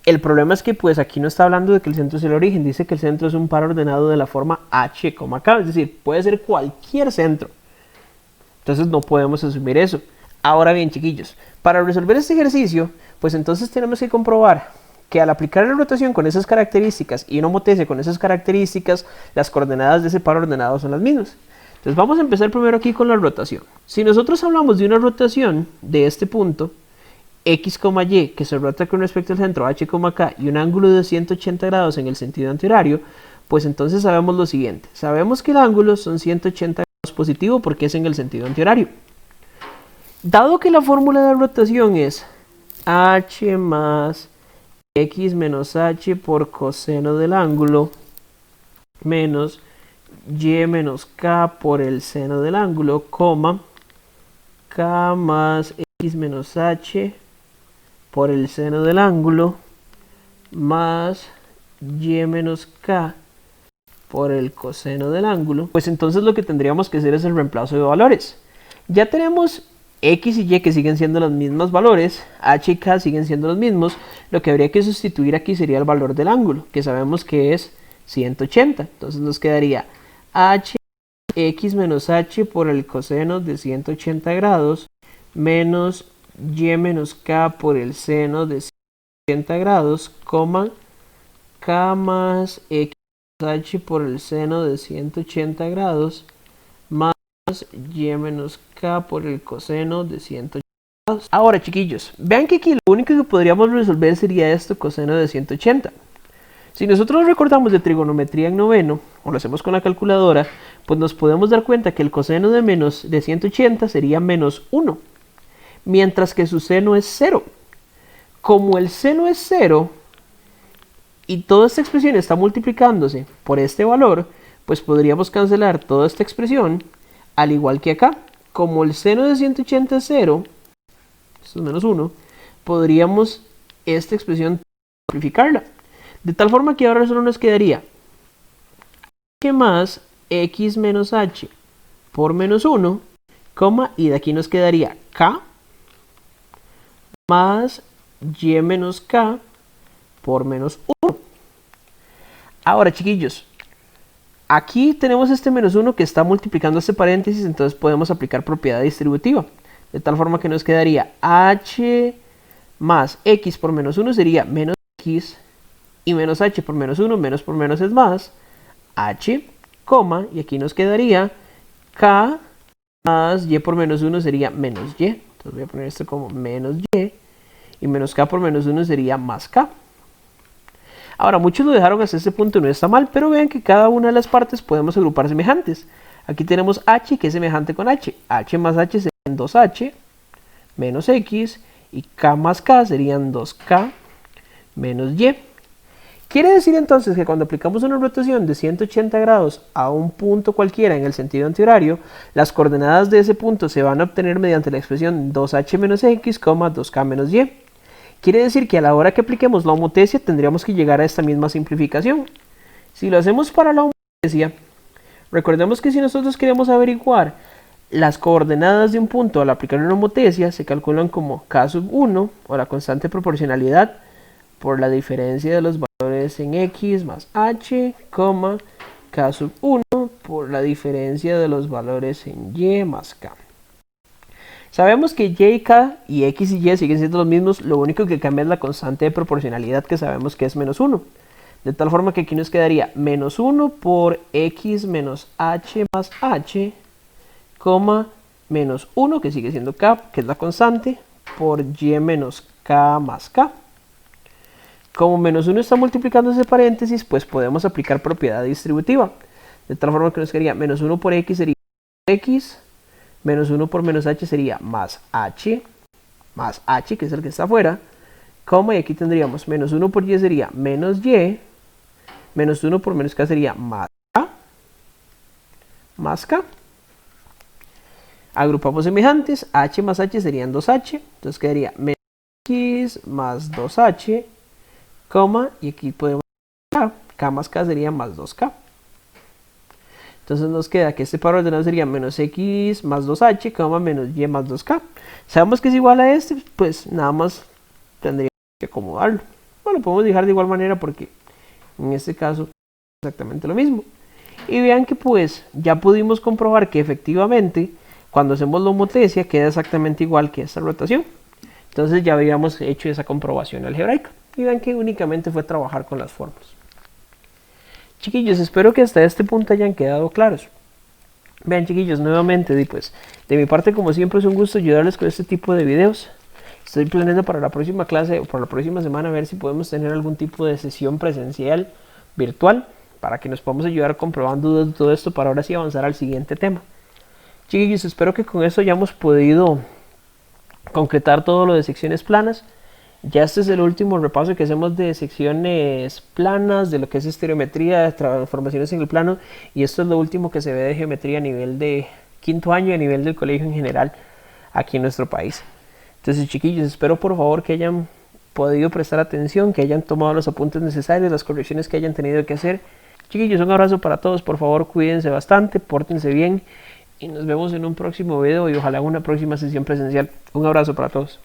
A: El problema es que pues aquí no está hablando de que el centro es el origen, dice que el centro es un par ordenado de la forma h, k, es decir, puede ser cualquier centro. Entonces no podemos asumir eso. Ahora bien, chiquillos, para resolver este ejercicio, pues entonces tenemos que comprobar que al aplicar la rotación con esas características y una homotesia con esas características, las coordenadas de ese par ordenado son las mismas. Entonces vamos a empezar primero aquí con la rotación. Si nosotros hablamos de una rotación de este punto, x, y, que se rota con respecto al centro h, k, y un ángulo de 180 grados en el sentido antihorario, pues entonces sabemos lo siguiente. Sabemos que el ángulo son 180 grados positivo porque es en el sentido antihorario. Dado que la fórmula de rotación es h más x menos h por coseno del ángulo menos y menos k por el seno del ángulo, coma, k más x menos h por el seno del ángulo más y menos k por el coseno del ángulo, pues entonces lo que tendríamos que hacer es el reemplazo de valores. Ya tenemos x y y que siguen siendo los mismos valores, h y k siguen siendo los mismos. Lo que habría que sustituir aquí sería el valor del ángulo, que sabemos que es 180. Entonces nos quedaría h x menos h por el coseno de 180 grados menos y menos k por el seno de 180 grados, coma, k más x h por el seno de 180 grados, más y menos k por el coseno de 180 grados. Ahora, chiquillos, vean que aquí lo único que podríamos resolver sería esto, coseno de 180. Si nosotros recordamos de trigonometría en noveno, o lo hacemos con la calculadora, pues nos podemos dar cuenta que el coseno de 180 sería menos 1, mientras que su seno es 0. Como el seno es 0, y toda esta expresión está multiplicándose por este valor, pues podríamos cancelar toda esta expresión, al igual que acá. Como el seno de 180 es 0, esto es menos 1, podríamos esta expresión simplificarla. De tal forma que ahora solo nos quedaría h más x menos h por menos 1, coma, y de aquí nos quedaría k más y menos k por menos 1. Ahora, chiquillos, aquí tenemos este menos 1 que está multiplicando este paréntesis, entonces podemos aplicar propiedad distributiva. De tal forma que nos quedaría h más x por menos 1 sería menos x, y menos h por menos 1, menos por menos es más, h, coma, y aquí nos quedaría k más y por menos 1 sería menos y. Entonces voy a poner esto como menos y menos k por menos 1 sería más k. Ahora, muchos lo dejaron hasta este punto, no está mal, pero vean que cada una de las partes podemos agrupar semejantes. Aquí tenemos h que es semejante con h. H más h serían 2h menos x, y k más k serían 2k menos y. Quiere decir entonces que cuando aplicamos una rotación de 180 grados a un punto cualquiera en el sentido antihorario, las coordenadas de ese punto se van a obtener mediante la expresión 2h menos x, 2k menos y. Quiere decir que a la hora que apliquemos la homotesia tendríamos que llegar a esta misma simplificación. Si lo hacemos para la homotesia, recordemos que si nosotros queremos averiguar las coordenadas de un punto al aplicar una homotesia, se calculan como k sub 1, o la constante proporcionalidad, por la diferencia de los valores en x más h, k sub 1 por la diferencia de los valores en y más k. Sabemos que y y k y x y y siguen siendo los mismos, lo único que cambia es la constante de proporcionalidad, que sabemos que es menos 1. De tal forma que aquí nos quedaría menos 1 por x menos h más h, menos 1, que sigue siendo k, que es la constante, por y menos k más k. Como menos 1 está multiplicando ese paréntesis, pues podemos aplicar propiedad distributiva. De tal forma que nos quedaría menos 1 por x sería x, menos 1 por menos h sería más h, que es el que está afuera, y aquí tendríamos menos 1 por y sería menos y, menos 1 por menos k sería más k. Agrupamos semejantes, h más h serían 2h, entonces quedaría menos x más 2h, y aquí podemos k más k sería más 2k. Entonces nos queda que este par ordenado sería menos x más 2h, menos y más 2k. Sabemos que es igual a este, pues nada más tendríamos que acomodarlo. Bueno, lo podemos dejar de igual manera porque en este caso es exactamente lo mismo. Y vean que pues ya pudimos comprobar que efectivamente cuando hacemos la homotesia queda exactamente igual que esta rotación. Entonces ya habíamos hecho esa comprobación algebraica. Y vean que únicamente fue trabajar con las formas. Chiquillos, espero que hasta este punto hayan quedado claros. Vean, chiquillos, nuevamente, pues, de mi parte, como siempre, es un gusto ayudarles con este tipo de videos. Estoy planeando para la próxima clase o para la próxima semana a ver si podemos tener algún tipo de sesión presencial, virtual, para que nos podamos ayudar comprobando dudas de todo esto para ahora sí avanzar al siguiente tema. Chiquillos, espero que con eso hayamos podido concretar todo lo de secciones planas. Ya este es el último repaso que hacemos de secciones planas, de lo que es estereometría, de transformaciones en el plano, y esto es lo último que se ve de geometría a nivel de quinto año y a nivel del colegio en general aquí en nuestro país. Entonces, chiquillos, espero por favor que hayan podido prestar atención, que hayan tomado los apuntes necesarios, las correcciones que hayan tenido que hacer. Chiquillos, un abrazo para todos, por favor cuídense bastante, pórtense bien y nos vemos en un próximo video y ojalá en una próxima sesión presencial. Un abrazo para todos.